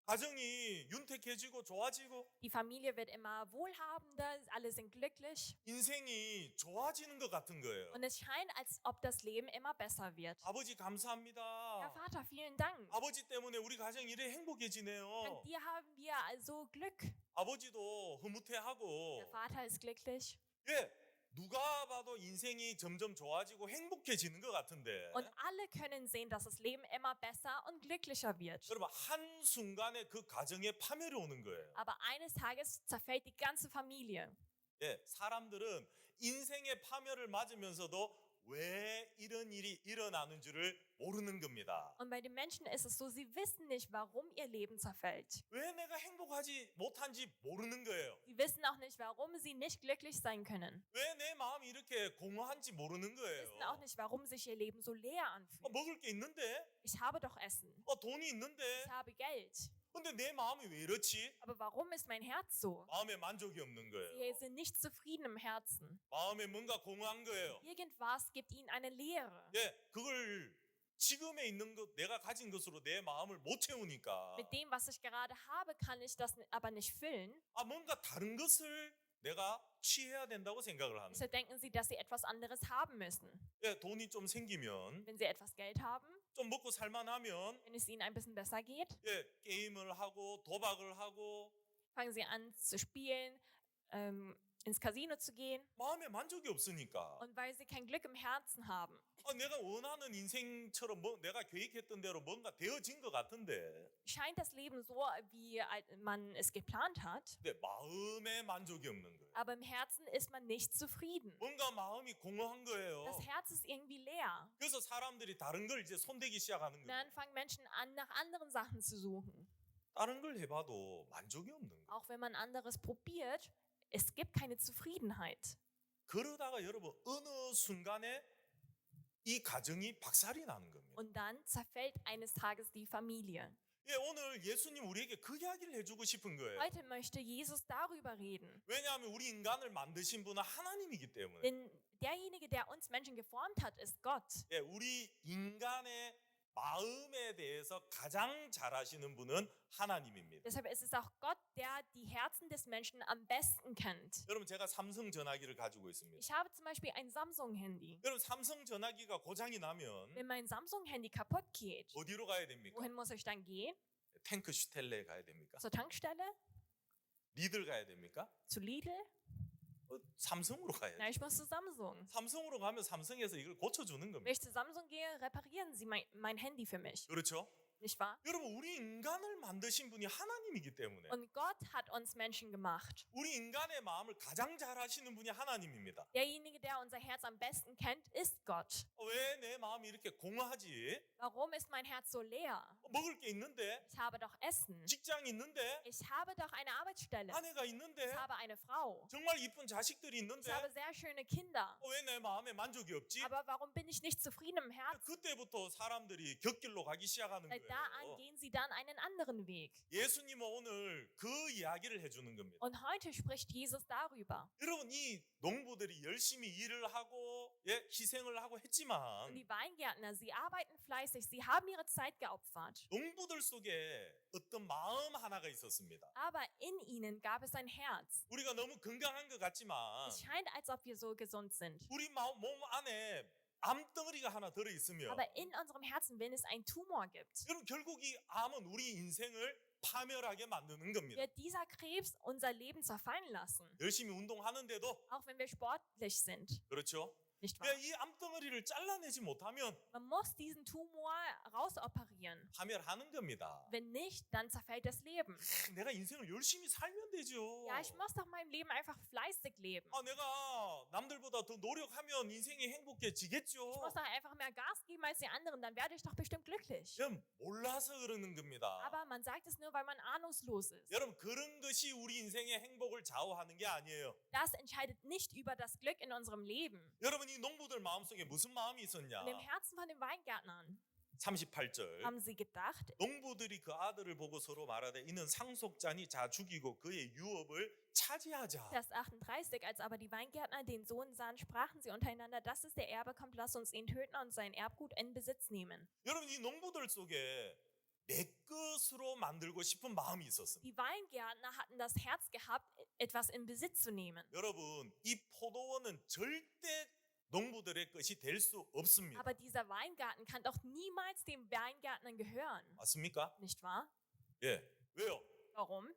가정이 윤택해지고 좋아지고, Die Familie wird immer wohlhabender. Alle sind glücklich. 인생이 좋아지는 것 같은 거예요. Und es scheint, als ob das Leben immer besser wird. 아버지 Herr 감사합니다. Vater, vielen Dank. 아버지 때문에 우리 가정이 이래 Dank 행복해지네요. dir haben wir also Glück. 아버지도 흐뭇해하고, Der Vater ist glücklich. 예, 누가 봐도 인생이 점점 좋아지고 행복해지는 것 같은데, Und alle können sehen, dass das Leben immer besser und glücklicher wird. 여러분 한 순간에 그 가정에 파멸이 오는 거예요. Aber eines Tages zerfällt die ganze Familie. 예, 사람들은 인생의 파멸을 맞으면서도 왜 이런 일이 일어나는 줄을 모르는 겁니다. Und bei den Menschen ist es so, sie wissen nicht, warum ihr Leben zerfällt. 왜 내가 행복하지 못한지 모르는 거예요. Sie wissen auch nicht, warum sie nicht glücklich sein können. 왜 내 마음이 이렇게 공허한지 모르는 Sie wissen auch 거예요. nicht, warum sich ihr Leben so leer anfühlt. 먹을 게 있는데, Ich habe doch Essen. 돈이 있는데, Ich habe Geld. 근데 내 마음이 왜 이렇지? Aber warum ist mein Herz so? 마음에 만족이 없는 Sie 거예요. sind nicht zufrieden im Herzen. 마음에 뭔가 공허한 거예요. Irgendwas gibt ihnen eine Leere. 예, 그걸 지금에 있는 것, 내가 가진 것으로 내 마음을 못 채우니까, Mit dem, was ich gerade habe, kann ich das aber nicht füllen. 뭔가 다른 것을 내가 취해야 된다고 생각을 하는 거예요. Deshalb denken sie, dass sie etwas anderes haben müssen. 예, 돈이 좀 생기면, Wenn sie etwas Geld haben, 좀 먹고 살만하면, wenn es ihnen ein bisschen besser geht, 예, 게임을 하고 도박을 하고 fangen sie an zu spielen, ins Casino zu gehen. 마음에 만족이 없으니까, Und weil sie kein Glück im Herzen haben, 내가 원하는 인생처럼 내가 계획했던 대로 뭔가 되어진 것 같은데, scheint das Leben so, wie man es geplant hat. 근데 마음에 만족이 없는 거예요. Aber im Herzen ist man nicht zufrieden. 뭔가 마음이 공허한 거예요. Das Herz ist irgendwie leer. 그래서 사람들이 다른 걸 이제 손대기 시작하는 Und 거예요. dann fangen Menschen an, nach anderen Sachen zu suchen. 다른 걸 해봐도 만족이 없는 거예요. Auch wenn man anderes probiert, es gibt keine Zufriedenheit. 그러다가 여러분 어느 순간에 이 가정이 박살이 나는 겁니다. Und dann zerfällt eines Tages die Familie. 예, 오늘 예수님 우리에게 그 이야기를 해주고 싶은 거예요. Heute möchte Jesus darüber reden. 왜냐하면 우리 인간을 만드신 분은 하나님이기 때문에. Denn derjenige, der uns Menschen geformt hat, ist Gott. 예, 우리 인간의 마음에 대해서 가장 잘 아시는 분은 하나님입니다. Deshalb ist es auch Gott, der die Herzen des Menschen am besten kennt. 여러분 제가 삼성 전화기를 가지고 있습니다. Ich habe zum Beispiel ein Samsung-Handy. 여러분 삼성 전화기가 고장이 나면 Wenn mein Samsung-Handy kaputt geht, 어디로 가야 됩니까? wohin muss ich dann gehen? 탱크 슈텔레에 가야 됩니까? Zur Tankstelle? 리들 가야 됩니까? Zu Lidl? 삼성으로 가야죠. Nein, ich muss zu Samsung. 삼성으로 가면 삼성에서 이걸 고쳐주는 Wenn 겁니다. ich zu Samsung gehe, reparieren sie mein Handy für mich. 그렇죠? Nicht wahr? 여러분 우리 인간을 만드신 분이 하나님이기 때문에 Und Gott hat uns Menschen gemacht. 우리 인간의 마음을 가장 잘 아시는 분이 하나님입니다. Derjenige, der unser Herz am besten kennt, ist Gott. 왜 내 마음이 이렇게 공허하지? Warum ist mein Herz so leer? 먹을 게 있는데, Ich habe doch Essen. 직장이 있는데, Ich habe doch eine Arbeitsstelle. 아내가 있는데, Ich habe eine Frau. 정말 이쁜 자식들이 Ich 있는데, habe sehr schöne Kinder. 왜 내 마음에 만족이 없지? Aber warum bin ich nicht zufrieden im Herzen? 그때부터 사람들이 곁길로 가기 시작하는 Seit da an 거예요. gehen sie dann einen anderen Weg. 예수님은 오늘 그 이야기를 해주는 겁니다. Und heute spricht Jesus darüber. 여러분 이 농부들이 열심히 일을 하고 희생을 하고 Und 했지만 die Weingärtner, sie arbeiten fleißig, sie haben ihre Zeit geopfert. 농부들 속에 어떤 마음 하나가 있었습니다. Aber in ihnen gab es ein Herz. 우리가 너무 건강한 것 같지만 Es scheint, als ob wir so gesund sind. 우리 몸 안에 암덩어리가 하나 들어 있으면 Aber in unserem Herzen, wenn es einen Tumor gibt, 여러분 결국 이 암은 우리 인생을 파멸하게 만드는 겁니다. wird dieser Krebs unser Leben zerfallen lassen. 열심히 운동하는데도 Auch wenn wir sportlich sind. 그렇죠? Nicht wahr? 이 암덩어리를 잘라내지 못하면 Man muss diesen Tumor rausoperieren. 파멸하는 겁니다. Wenn nicht, dann zerfällt das Leben. 내가 인생을 열심히 살면 되죠. Ja, ich muss doch mein Leben einfach fleißig leben. 내가 남들보다 더 노력하면 인생이 행복해지겠죠. Ich muss doch einfach mehr Gas geben als die anderen, dann werde ich doch bestimmt glücklich. 여러분 몰라서 그러는 겁니다. Aber man sagt es nur, weil man ahnungslos ist. 여러분 그런 것이 우리 인생의 행복을 좌우하는 게 아니에요. Das entscheidet nicht über das Glück in unserem Leben. 여러분 이 농부들 마음속에 무슨 마음이 있었냐? In dem Herzen von den Weingärtnern 38절 haben sie gedacht, 농부들이 그 아들을 보고 서로 말하되 이는 상속자니 자 죽이고 그의 유업을 차지하자. Vers 38, als aber die Weingärtner den Sohn sahen, sprachen sie untereinander, das ist der Erbe, kommt, lass uns ihn töten und sein Erbgut in Besitz nehmen. 여러분 이 농부들 속에 내 것으로 만들고 싶은 마음이 있었습니다. Die Weingärtner hatten das Herz gehabt, etwas in Besitz zu nehmen. 여러분 이 포도원은 절대 농부들의 것이 될 수 없습니다. Aber dieser Weingarten kann doch niemals dem Weingärtnern gehören. 맞습니까? Nicht wahr? 예. 왜요? Warum?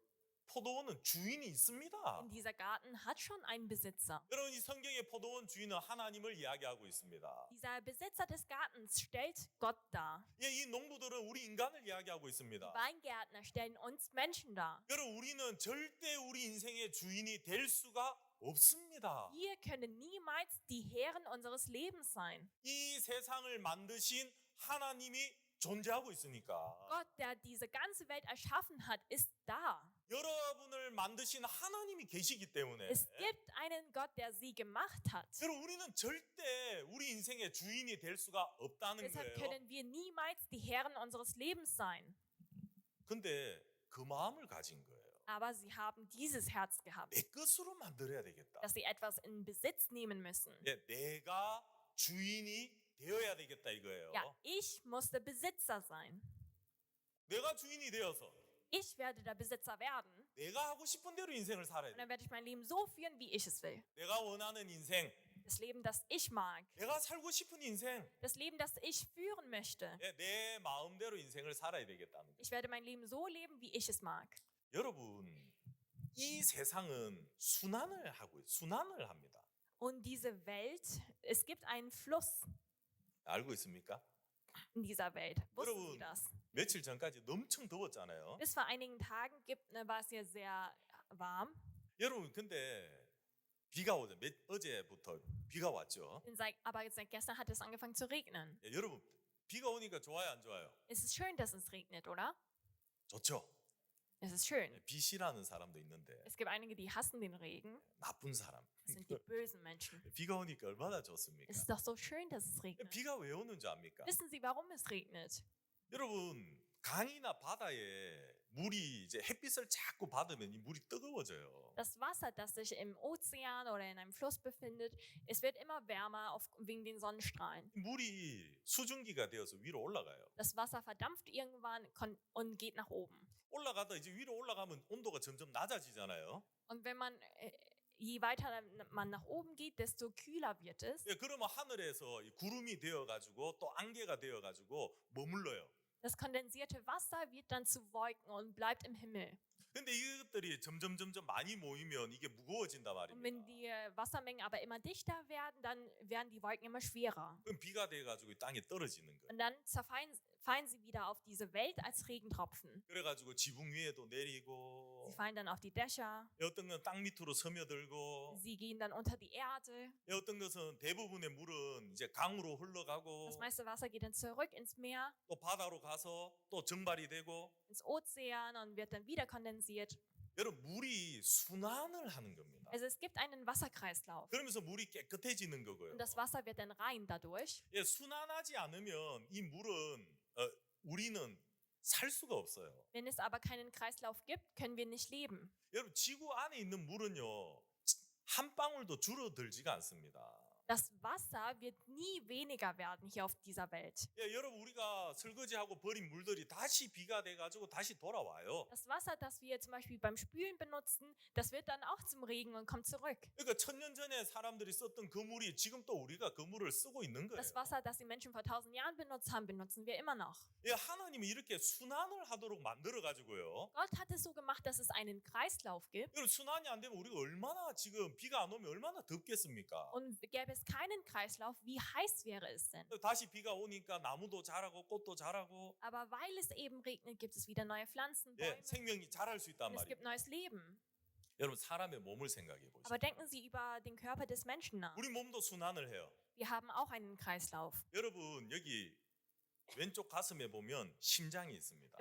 포도원은 주인이 있습니다. Denn dieser Garten hat schon einen Besitzer. 여러분 이 성경의 포도원 주인은 하나님을 이야기하고 있습니다. Dieser Besitzer des Gartens stellt Gott dar. 이 농부들은 우리 인간을 이야기하고 Die 있습니다. Weingärtner stellen uns Menschen dar. 여러분 우리는 절대 우리 인생의 주인이 될 수가 없습니다. Wir können niemals die Herren unseres Lebens sein. 이 세상을 만드신 하나님이 존재하고 있으니까 Gott, der diese ganze Welt erschaffen hat, ist da. 여러분을 만드신 하나님이 계시기 때문에 Es gibt einen Gott, der sie gemacht hat. 여러분 우리는 절대 우리 인생의 주인이 될 수가 없다는 Deshalb 거예요. können wir niemals die Herren unseres Lebens sein. 근데 그 마음을 가진 거예요. Aber sie haben dieses Herz gehabt, 내 것으로 만들어야 되겠다. dass sie etwas in Besitz nehmen müssen. 내가 주인이 되어야 되겠다 이거예요. Ja, ich musste Besitzer sein. 내가 주인이 되어서 Ich werde der Besitzer werden. 내가 하고 싶은 대로 인생을 살아야 Und 돼. dann werde ich mein Leben so führen, wie ich es will. 내가 원하는 인생, Das Leben, das ich mag. 내가 살고 싶은 인생, Das Leben, das ich führen möchte. 내 마음대로 인생을 살아야 되겠다는 거예요. Ich werde mein Leben so leben, wie ich es mag. 여러분, 이 세상은 순환을 합니다. Und diese Welt, es gibt einen Fluss 알고 있습니까? in dieser Welt. Wussten 여러분. Sie das? 며칠 전까지 엄청 더웠잖아요. Bis vor einigen Tagen war es hier sehr warm. 여러분, 근데 비가 오죠. 어제부터 비가 왔죠. Aber seit gestern hat es angefangen zu regnen. 여러분, 비가 오니까 좋아요, 안 좋아요? Es ist schön, dass es regnet, oder? 좋죠. Es ist schön. 비 싫어하는 사람도 있는데 Es gibt einige, die hassen den Regen. 나쁜 사람. Das sind die bösen Menschen. 비가 오니까 얼마나 좋습니까? Es ist doch so schön, dass es regnet. 비가 왜 오는 줄 압니까? Wissen Sie, warum es regnet? 여러분, 강이나 바다에 물이 이제 햇빛을 자꾸 받으면 이 물이 뜨거워져요. Das Wasser, das sich im Ozean oder in einem Fluss befindet, es wird immer wärmer wegen den Sonnenstrahlen. 물이 수증기가 되어서 위로 올라가요. Das Wasser verdampft irgendwann und geht nach oben. 올라가다 이제 위로 올라가면 온도가 점점 낮아지잖아요. Und wenn man je weiter man nach oben geht, desto kühler wird es. 그러면 하늘에서 이 구름이 되어가지고 또 안개가 되어가지고 머물러요. Das kondensierte Wasser wird dann zu Wolken und bleibt im Himmel. 근데 이것들이 점점 많이 모이면 이게 무거워진단 Und wenn 말입니다. die Wassermengen aber immer dichter werden, dann werden die Wolken immer schwerer. 그럼 비가 돼가지고 이 땅에 떨어지는 거예요. Und dann fallen sie wieder auf diese Welt als Regentropfen. 그래가지고 지붕 위에도 내리고 Sie fallen dann auf die Dächer, 어떤 건 땅 밑으로 스며들고 sie gehen dann unter die Erde. 어떤 것은 대부분의 물은 이제 강으로 흘러가고 Das meiste Wasser geht dann zurück ins Meer, 또 바다로 가서 또 증발이 되고 ins Ozean und wird dann wieder kondensiert. 여러분 물이 순환을 하는 겁니다. Also es gibt einen Wasserkreislauf. 그러면서 물이 깨끗해지는 거고요. Und das Wasser wird dann rein dadurch. 순환하지 않으면 이 물은 우리는 살 수가 없어요. Wenn es aber keinen Kreislauf gibt, können wir nicht leben. 여러분 지구 안에 있는 물은요 한 방울도 줄어들지가 않습니다. Das Wasser wird nie weniger werden hier auf dieser Welt. 여러분 우리가 설거지하고 버린 물들이 다시 비가 돼가지고 다시 돌아와요. Das Wasser, das wir zum Beispiel beim Spülen benutzen, das wird dann auch zum Regen und kommt zurück. 그러니까 1000년 전에 사람들이 썼던 그 물이 지금 또 우리가 그 물을 쓰고 있는 거예요. Das Wasser, das die Menschen vor 1000 Jahren benutzt haben, benutzen wir immer noch. 하나님이 이렇게 순환을 하도록 만들어 가지고요. Gott hat es so gemacht, dass es einen Kreislauf gibt. 여러분 순환이 안 되면 우리가 얼마나 지금 비가 안 오면 얼마나 덥겠습니까? Und gäbe es es keinen Kreislauf, wie heiß wäre es denn? 다시 비가 오니까 나무도 자라고 꽃도 자라고 Aber weil es eben regnet, gibt es wieder neue Pflanzen, 예, Bäume 생명이 자랄 수 있단 und es 말이에요. gibt neues Leben. 여러분 사람의 몸을 생각해 보시죠. Aber denken Sie über den Körper des Menschen nach. 우리 몸도 순환을 해요. Wir haben auch einen Kreislauf. 여러분 여기 왼쪽 가슴에 보면 심장이 있습니다.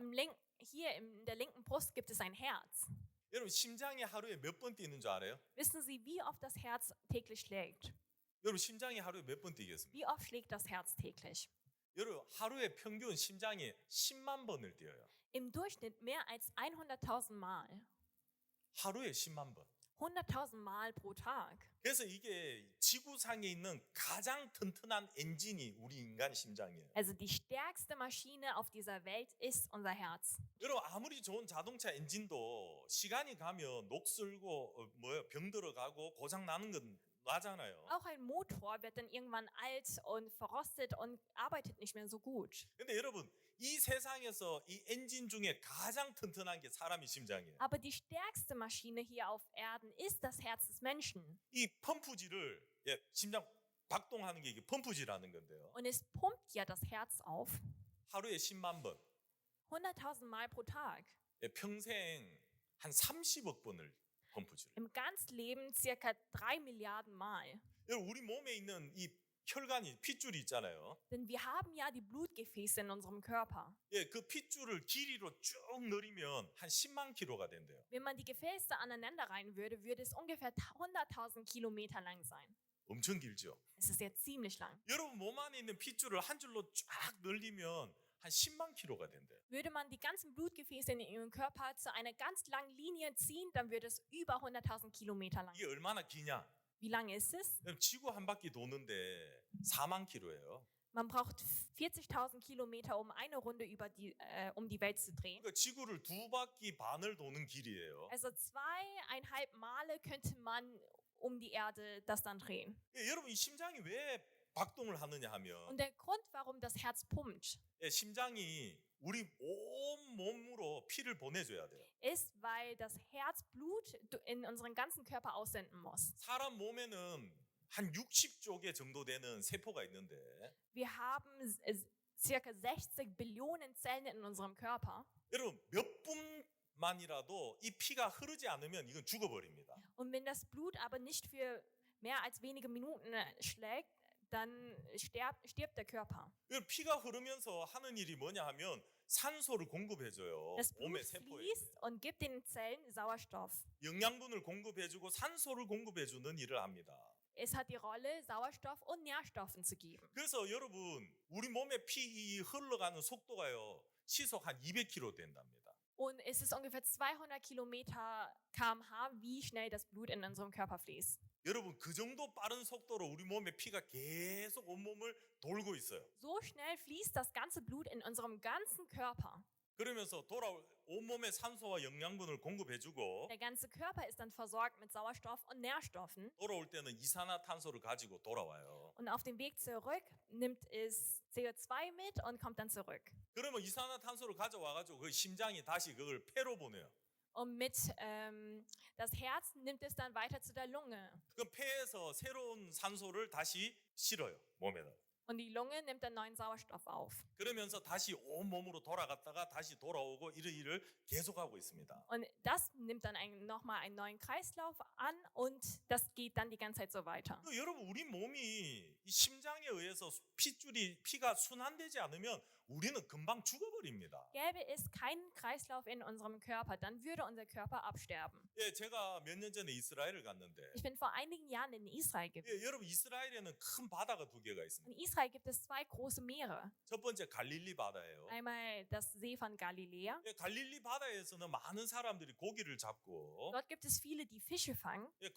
Hier in der linken Brust gibt es ein Herz. 여러분 심장이 하루에 몇 번 뛰는 줄 알아요? Wissen Sie, wie oft das Herz täglich schlägt? 여러분 심장이 하루에 몇 번 뛰겠습니까? Wie oft schlägt das Herz täglich? 여러분 하루에 평균 심장이 10만 번을 뛰어요. Im Durchschnitt mehr als 100.000 Mal. 하루에 10만 번. 100.000 Mal pro Tag. 그래서 이게 지구상에 있는 가장 튼튼한 엔진이 우리 인간 심장이에요. Also die stärkste Maschine auf dieser Welt ist unser Herz. 여러분 아무리 좋은 자동차 엔진도 시간이 가면 녹슬고 병 들어가고 고장 나는 건 나잖아요. Auch ein Motor wird dann irgendwann alt und verrostet und arbeitet nicht mehr so gut. 근데 여러분 이 세상에서 이 엔진 중에 가장 튼튼한 게 사람이 심장이에요. Aber die stärkste Maschine hier auf Erden ist das Herz des Menschen. 이 펌프질을 심장 박동하는 게 이게 펌프질하는 건데요. Und es pumpt ja das Herz auf. 하루에 10만 번, 100.000 Mal pro Tag. 평생 한 30억 번을 펌프질. Im ganzen Leben circa 3 Milliarden Mal. 여러분 우리 몸에 있는 이 혈관이 핏줄이 있잖아요. Denn wir haben ja die Blutgefäße in unserem Körper. 그 핏줄을 길이로 쭉 늘리면 한 10만 킬로가 된대요. Wenn man die Gefäße aneinander reihen würde, würde es ungefähr 100.000 Kilometer lang sein. 엄청 길죠. Es ist ja ziemlich lang. 여러분 몸 안에 있는 핏줄을 한 줄로 쫙 늘리면 한 10만 킬로가 된대요. Würde man die ganzen Blutgefäße in ihrem Körper zu einer ganz langen Linie ziehen, dann würde es über 100.000 Kilometer lang. 이게 얼마나 기냐? Wie lange ist es? 지구 한 바퀴 도는데 4만 킬로예요. Man braucht 40.000 Kilometer, um eine Runde um die Welt zu drehen. 그러니까 지구를 두 바퀴 반을 도는 길이에요. Also 2,5 Male könnte man um die Erde das dann drehen. 여러분 이 심장이 왜 박동을 하느냐 하면 Und der Grund, warum das Herz pumpt, 심장이 우리 온 몸으로 피를 보내줘야 돼요. ist, weil das Herz Blut in unseren ganzen Körper aussenden muss. 사람 몸에는 한 60조 개 정도 되는 세포가 있는데 Wir haben circa 60 Billionen Zellen in unserem Körper. 여러분 몇 분만이라도 이 피가 흐르지 않으면 이건 죽어버립니다. Und wenn das Blut aber nicht für mehr als wenige Minuten schlägt, dann stirbt der Körper. 피가 흐르면서 하는 일이 뭐냐 하면 산소를 공급해줘요. Das Blut 몸의 세포에. fließt und gibt den Zellen Sauerstoff. 영양분을 공급해주고 산소를 공급해주는 일을 합니다. Es hat die Rolle, Sauerstoff und Nährstoffen zu geben. 그래서 여러분 우리 몸에 피 흘러가는 속도가요 시속 한 200km 된답니다. Und es ist ungefähr 200 Kilometer km/h, wie schnell das Blut in unserem Körper fließt. 여러분 그 정도 빠른 속도로 우리 몸에 피가 계속 온몸을 돌고 있어요. So schnell fließt das ganze Blut in unserem ganzen Körper. 그러면서 온몸에 산소와 영양분을 공급해주고 Der ganze Körper ist dann versorgt mit Sauerstoff und Nährstoffen. 돌아올 때는 이산화탄소를 가지고 돌아와요. Und auf dem Weg zurück nimmt es CO2 mit und kommt dann zurück. 그러면 이산화탄소를 가져와가지고 그 심장이 다시 그걸 폐로 보내요. Und das Herz nimmt es dann weiter zu der Lunge. 그 폐에서 새로운 산소를 다시 실어요 몸에다. Und die Lunge nimmt dann neuen Sauerstoff auf. 그러면서 다시 온 몸으로 돌아갔다가 다시 돌아오고 이런 일을 계속하고 있습니다. Und das nimmt dann nochmal einen neuen Kreislauf an und das geht dann die ganze Zeit so weiter. 여러분 우리 몸이 이 심장에 의해서 피가 순환되지 않으면 우리는 금방 죽어버립니다. Gäbe es keinen Kreislauf in unserem Körper, dann würde unser Körper absterben. 예, 제가 몇 년 전에 이스라엘을 갔는데 Ich bin vor einigen Jahren in Israel gewesen. 여러분 이스라엘에는 큰 바다가 두 개가 In 있습니다. Israel gibt es 2 große Meere. 첫 번째 갈릴리 바다예요. Einmal das See von Galiläa. 예, 갈릴리 바다에서는 많은 사람들이 고기를 잡고 Dort gibt es viele, die Fische fangen. 예,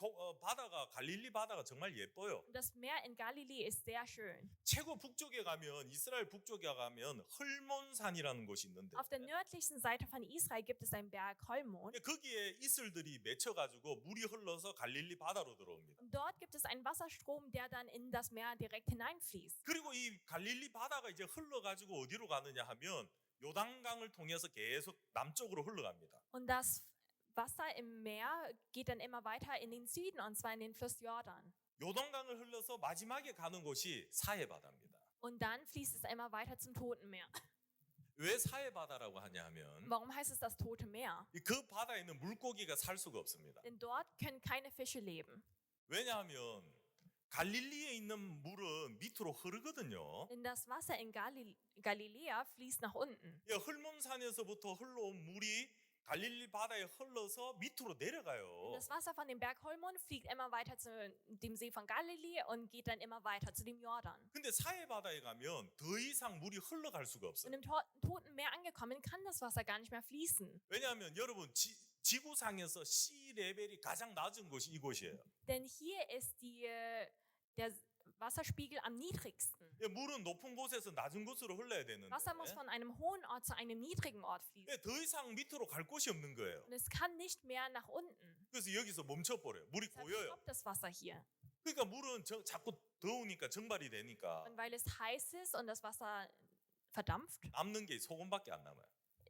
갈릴리 바다가 정말 예뻐요. Und das Meer in Galiläa ist sehr schön. 최고 북쪽에 가면 이스라엘 북쪽에 가면 헐몬산이라는 곳이 있는데 Auf der nördlichsten Seite von Israel gibt es einen Berg Holmon. 예, 거기에 이슬들이 맺혀가지고 물이 흘러서 갈릴리 바다로 들어옵니다. Und dort gibt es einen Wasserstrom, der dann in das Meer direkt hineinfließt. 그리고 이 갈릴리 바다가 이제 흘러가지고 어디로 가느냐 하면 요단강을 통해서 계속 남쪽으로 흘러갑니다. Und das Wasser im Meer geht dann immer weiter in den Süden, und zwar in den Fluss Jordan. 요단강을 흘러서 마지막에 가는 곳이 사해바다입니다. Und dann fließt es immer weiter zum Toten Meer. 왜 사해바다라고 하냐 하면 Warum heißt es das Tote Meer? 그 바다에는 물고기가 살 수가 없습니다. Denn dort können keine Fische leben. 왜냐하면 갈릴리에 있는 물은 밑으로 흐르거든요. Denn das Wasser in Galiläa fließt nach unten. 헐몬산에서부터 흘러온 물이 갈릴리 바다에 흘러서 밑으로 내려가요. Das Wasser von dem Berg Holmon fliegt immer weiter zu dem See von Galiläa und geht dann immer weiter zu dem Jordan. 근데 사해바다에 가면 더 이상 물이 흘러갈 수가 Und 없어요. im Toten Meer angekommen, kann das Wasser gar nicht mehr fließen. 왜냐하면 여러분 지구상에서 C 레벨이 가장 낮은 곳이 이곳이에요. Denn hier ist der Wasserspiegel am niedrigsten. 물은 높은 곳에서 낮은 곳으로 흘러야 되는데 Wasser muss von einem hohen Ort zu einem niedrigen Ort fließen. 더 이상 밑으로 갈 곳이 없는 거예요. Und es kann nicht mehr nach unten. 그래서 여기서 멈춰버려요. 물이 Deshalb 고여요. stoppt das Wasser hier. 그러니까 물은 자꾸 더우니까 증발이 되니까 Und weil es heiß ist und das Wasser verdampft, 남는 게 소금밖에 안 남아요.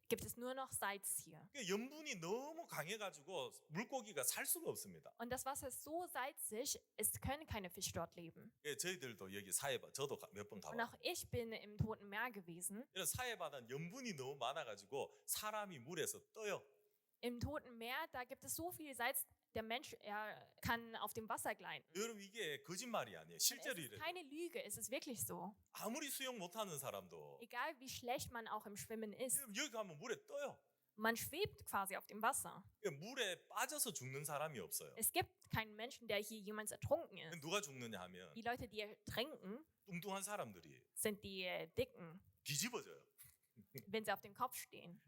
gibt es nur noch Salz hier. 그러니까 염분이 너무 강해가지고 물고기가 살 수가 없습니다. Und das Wasser ist so salzig, es können keine Fische dort leben. 저희들도 여기 사해바 저도 몇 번 Und 가봐요. auch ich bin im Toten Meer gewesen. 사해바다는 염분이 너무 많아가지고 사람이 물에서 떠요. Im Toten Meer, da gibt es so viel Salz, der Mensch kann auf dem Wasser gleiten. 여러분 이게 거짓말이 아니에요. Und es 실제로 ist 이래요. keine Lüge, es ist wirklich so. 아무리 수영 못하는 사람도 Egal wie schlecht man auch im Schwimmen ist, 여기 가면 물에 떠요. man schwebt quasi auf dem Wasser. 물에 빠져서 죽는 사람이 없어요. Es gibt keinen Menschen, der hier jemals ertrunken ist. 누가 죽느냐 하면 Die Leute, die ertrinken, 뚱뚱한 사람들이 sind die Dicken, 뒤집어져요. wenn sie auf dem Kopf stehen.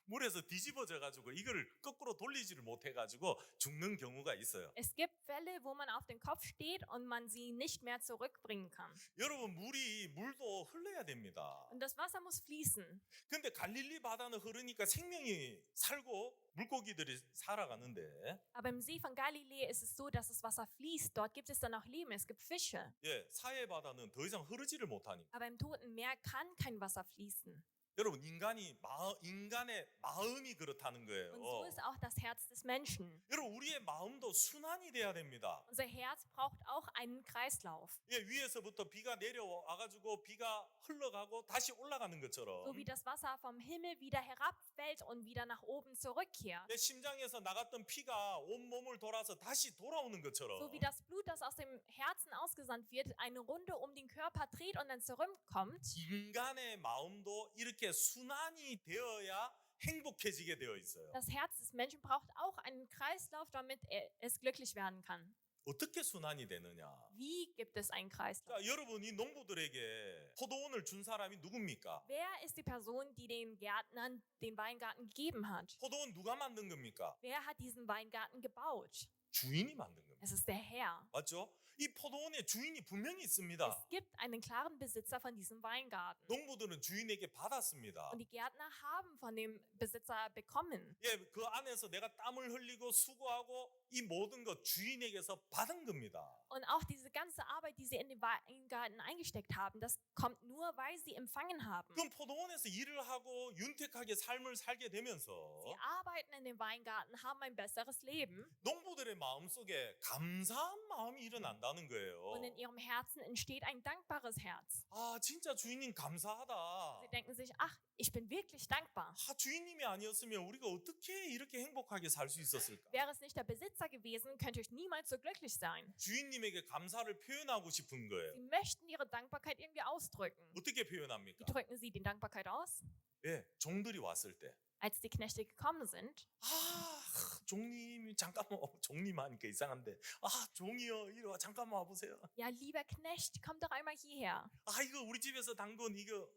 물에서 뒤집어져가지고 이거를 거꾸로 돌리지를 못해가지고 죽는 경우가 있어요. Es gibt Fälle, wo man auf dem Kopf steht und man sie nicht mehr zurückbringen kann. 여러분 물도 흘러야 됩니다. Und das Wasser muss fließen. 근데 갈릴리 바다는 흐르니까 생명이 살고 물고기들이 살아가는데 Aber im See von Galiläa ist es so, dass das Wasser fließt. Dort gibt es dann auch Leben, es gibt Fische. 사해 바다는 더 이상 흐르지를 못하니까. Aber im Toten Meer kann kein Wasser fließen. 여러분 인간의 마음이 그렇다는 Und so 거예요. ist auch das Herz des Menschen. 여러분 우리의 마음도 순환이 돼야 됩니다. Unser Herz braucht auch einen Kreislauf. 위에서부터 비가 내려와가지고 비가 흘러가고 다시 올라가는 것처럼 So wie das Wasser vom Himmel wieder herabfällt und wieder nach oben zurückkehrt. 내 심장에서 나갔던 피가 온 몸을 돌아서 다시 돌아오는 것처럼 So wie das Blut, das aus dem Herzen ausgesandt wird, eine Runde um den Körper dreht und dann zurückkommt. 인간의 마음도 이렇게 순환이 되어야 행복해지게 되어 있어요. Das Herz des Menschen braucht auch einen Kreislauf, damit es glücklich werden kann. 어떻게 순환이 되느냐? Wie gibt es einen Kreislauf? 자, 여러분이 농부들에게 포도원을 준 사람이 누굽니까? Wer ist die Person, die den Gärtnern den Weingarten gegeben hat? 포도원 누가 만든 겁니까? Wer hat diesen Weingarten gebaut? 주인이 만든 겁니다. Es ist der Herr. 맞죠? 이 포도원에 주인이 분명히 있습니다. Es gibt einen klaren Besitzer von diesem Weingarten. 농부들은 주인에게 받았습니다. Und die Gärtner haben von dem Besitzer bekommen. 그 안에서 내가 땀을 흘리고 수고하고 이 모든 것 주인에게서 받은 겁니다. Und auch diese ganze Arbeit, die sie in den Weingarten eingesteckt haben, das kommt nur, weil sie empfangen haben. 그럼 포도원에서 일을 하고 윤택하게 삶을 살게 되면서 Sie arbeiten in dem Weingarten, haben ein besseres Leben. 농부들의 마음속에 감사한 마음이 일어난다는 거예요. Und in ihrem Herzen entsteht ein dankbares Herz. 아, 진짜 주인님 감사하다. Sie denken sich, ach, ich bin wirklich dankbar. 아, 주인님이 아니었으면 우리가 어떻게 이렇게 행복하게 살 수 있었을까? Wäre es nicht der Besitzer gewesen, könnte ich niemals so glücklich sein. 주인님에게 감사를 표현하고 싶은 거예요. Sie möchten ihre Dankbarkeit irgendwie ausdrücken. 어떻게 Wie 표현합니까? drücken sie die Dankbarkeit aus? 종들이 왔을 때. Als die Knechte gekommen sind, 종님이 잠깐만 종님 하니까 이상한데 종이요 이리 와 잠깐만 와보세요. ja, lieber Knecht, komm doch einmal hierher. 이거 우리 집에서 담근 이거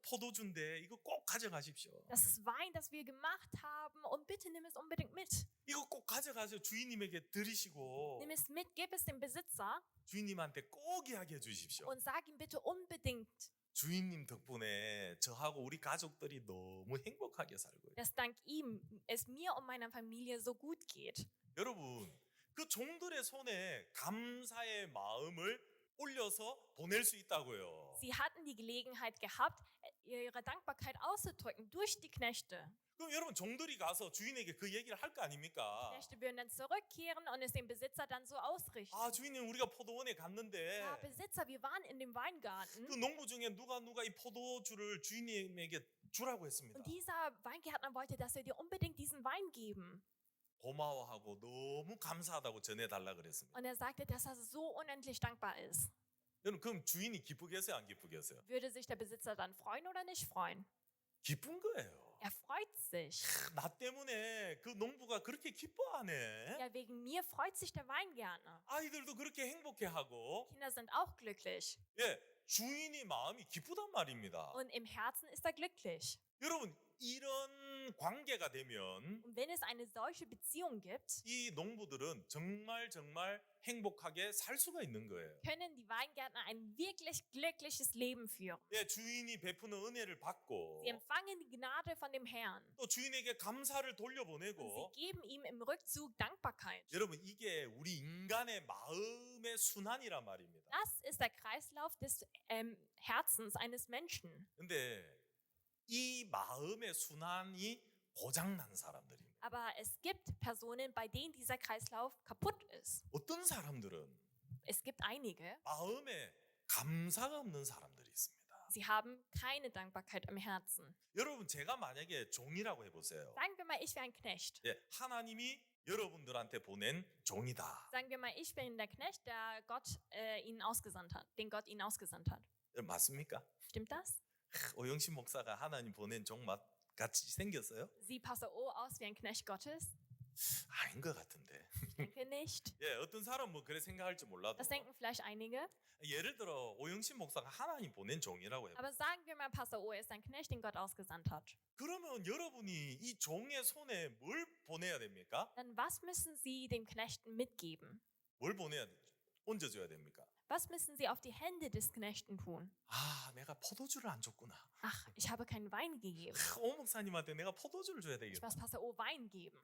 포도주인데 이거 꼭 가져가십시오. Das ist Wein, das wir gemacht haben und bitte nimm es unbedingt mit. 이거 꼭 가져가서 주인님에게 드리시고 Nimm es mit, gib es dem Besitzer 주인님한테 꼭 이야기해 주십시오. und sag ihm bitte unbedingt, 주인님 덕분에 저하고 우리 가족들이 너무 행복하게 살고 있어요. dass dank ihm es mir und meiner Familie so gut geht. 여러분, 그 종들의 손에 감사의 마음을 올려서 보낼 수 있다고요. Sie hatten die Gelegenheit gehabt, ihre Dankbarkeit auszudrücken durch die Knechte. 그럼 여러분 종들이 가서 주인에게 그 얘기를 할 거 아닙니까? Knechte würden dann zurückkehren und es dem Besitzer dann so ausrichten. 아, 주인님 우리가 포도원에 갔는데 Ja, Besitzer, wir waren in dem 그 Weingarten 농부 중에 누가 이 포도주를 주인님에게 주라고 했습니다. und dieser Weingärtner wollte, dass wir dir unbedingt diesen Wein geben. 고마워하고 너무 감사하다고 전해달라 그랬습니다. Und er sagte, dass er so unendlich dankbar ist. 여러분 그럼 주인이 기쁘겠어요, 안 기쁘겠어요? Würde sich der Besitzer dann freuen oder nicht freuen? 기쁜 거예요. Er freut sich. 나 때문에 그 농부가 그렇게 기뻐하네. Ja, wegen mir freut sich der Weingärtner. 아이들도 그렇게 행복해하고, Kinder sind auch glücklich. 예, 주인이 마음이 기쁘단 말입니다. Und im Herzen ist er glücklich. 여러분 이런 관계가 되면 Und wenn es eine solche Beziehung gibt, 이 농부들은 정말 행복하게 살 수가 있는 거예요. können die Weingärtner ein wirklich glückliches Leben führen. 예, 주인이 베푸는 은혜를 받고 Sie empfangen die Gnade von dem Herrn. 또 주인에게 감사를 Und sie 돌려보내고. geben ihm im Rückzug Dankbarkeit. 여러분 이게 우리 인간의 마음의 순환이란 말입니다. Das ist der Kreislauf des Herzens eines Menschen. 근데 이 마음의 순환이 고장난 사람들입니다. Aber es gibt Personen, bei denen dieser Kreislauf kaputt ist. 어떤 사람들은 Es gibt einige, 마음에 감사가 없는 사람들이 있습니다. sie haben keine Dankbarkeit im Herzen. 여러분 제가 만약에 종이라고 해보세요. Sagen wir mal, ich wäre ein Knecht. 예, 하나님이 여러분들한테 보낸 종이다. Sagen wir mal, ich bin der Knecht, der Gott ihnen ausgesandt hat, den Gott ihnen ausgesandt hat. 여러분, 맞습니까? Stimmt das? 오영신 목사가 하나님 보낸 종 같이 생겼어요? Sieht Pastor O aus wie ein Knecht Gottes? 아닌 것 같은데. Ich denke nicht. 예, 어떤 사람 뭐 그래 생각할지 몰라도. Das denken vielleicht einige. 예를 들어 오영신 목사가 하나님 보낸 종이라고 해요. Aber sagen wir mal, Pastor O ist ein Knecht, den Gott ausgesandt hat. 그러면 여러분이 이 종의 손에 뭘 보내야 됩니까? Dann was müssen Sie dem Knechten mitgeben? 뭘 얹어줘야 됩니까? Was müssen Sie auf die Hände des Knechten tun? 아, 내가 포도주를 안 줬구나. Ach, ich habe keinen Wein gegeben. 오 목사님한테 내가 포도주를 줘야 Ich 되겠다. muss Pastor O Wein geben.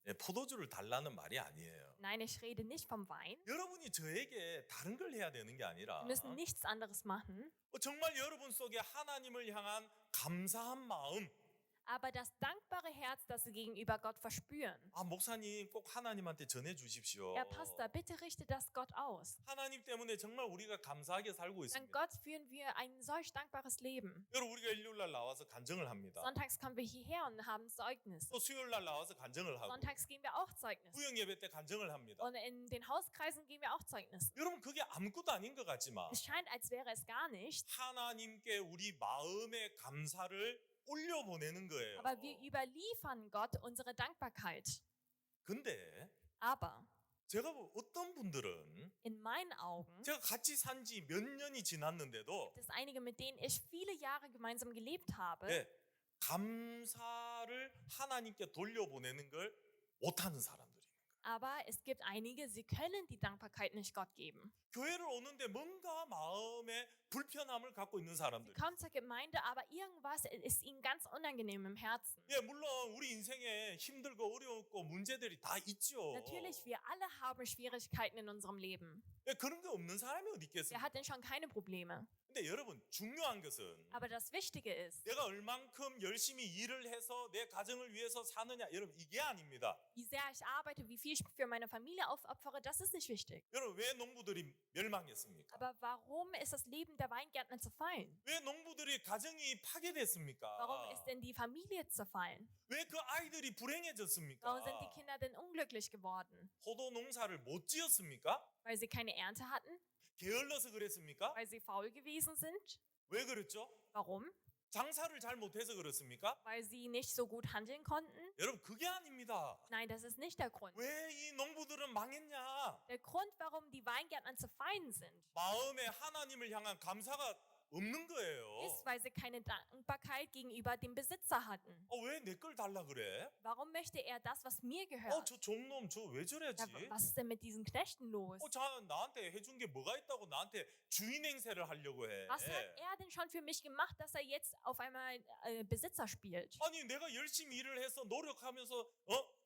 예, 포도주를 달라는 말이 아니에요. Nein, ich rede nicht vom Wein. 여러분이 저에게 다른 걸 해야 되는 게 아니라 Wir müssen nichts anderes machen. 정말 여러분 속에 하나님을 향한 감사한 마음. Aber das dankbare Herz, das Sie gegenüber Gott verspüren. 아, 목사님 꼭 하나님한테 전해 주십시오. Ja, Pastor, bitte richte das Gott aus. 하나님 때문에 정말 우리가 감사하게 살고 Dank 있습니다. Gott führen wir ein solch dankbares Leben. 여러분 우리가 일요일 날 나와서 간증을 합니다. Sonntags kommen wir hierher und haben Zeugnis. 또 수요일 날 나와서 간증을 하고 Sonntags geben wir auch Zeugnis. 구역 예배 때 간증을 합니다. Und in den Hauskreisen geben wir auch Zeugnis. 여러분 그게 아무것도 아닌 것 같지만 Es scheint, als wäre es gar nicht. 하나님께 우리 마음의 감사를 올려보내는 거예요. Aber wir überliefern Gott unsere Dankbarkeit. 근데 Aber 제가 어떤 분들은 in meinen Augen 제가 같이 산 지 몇 년이 지났는데도 gibt es einige, mit denen ich viele Jahre gemeinsam gelebt habe, 예, 감사를 하나님께 돌려보내는 걸 못하는 사람들이 있는 거예요. aber es gibt einige, sie können die Dankbarkeit nicht Gott geben. 교회를 오는데 뭔가 마음에 불편함을 갖고 있는 Sie 사람들. kommen zur Gemeinde, aber irgendwas ist ihnen ganz unangenehm im Herzen. 예, 물론 우리 인생에 힘들고 어려웠고 문제들이 다 있죠. Natürlich, wir alle haben Schwierigkeiten in unserem Leben. 예, 그런 게 없는 사람이 어디 Wer 있겠습니까? hat denn schon keine Probleme? 근데 여러분 중요한 것은 Aber das Wichtige ist, 내가 얼만큼 열심히 일을 해서 내 가정을 위해서 사느냐, 여러분 이게 아닙니다. wie sehr ich arbeite, wie viel ich für meine Familie aufopfere, das ist nicht wichtig. 여러분 왜 농부들이 멸망했습니까? Aber warum ist das Leben der Weingärtner zerfallen? 왜 농부들이 가정이 파괴됐습니까? Warum ist denn die Familie zerfallen? 왜 그 아이들이 불행해졌습니까? Warum sind die Kinder denn unglücklich geworden? 포도 농사를 못 지었습니까? Weil sie keine Ernte hatten? 게을러서 그랬습니까? Weil sie faul gewesen sind? 왜 그랬죠? Warum? 장사를 잘 못해서 그렇습니까? Weil sie nicht so gut handeln konnten? 여러분 그게 아닙니다. Nein, das ist nicht der Grund. 왜 이 농부들은 망했냐? Der Grund, warum die Weingärtner zerfallen sind, 마음에 하나님을 향한 감사가 없는 거예요. ist, weil sie keine Dankbarkeit gegenüber dem Besitzer hatten. 왜 내 걸 달라 그래? Warum möchte er das, was mir gehört? 저 종놈 저 왜 저래지? Ja, was ist denn mit diesen Knechten los? 나한테 해준 게 뭐가 있다고 나한테 주인 행세를 하려고 해. Was hat er denn schon für mich gemacht, dass er jetzt auf einmal Besitzer spielt? 아니 내가 열심히 일을 해서 노력하면서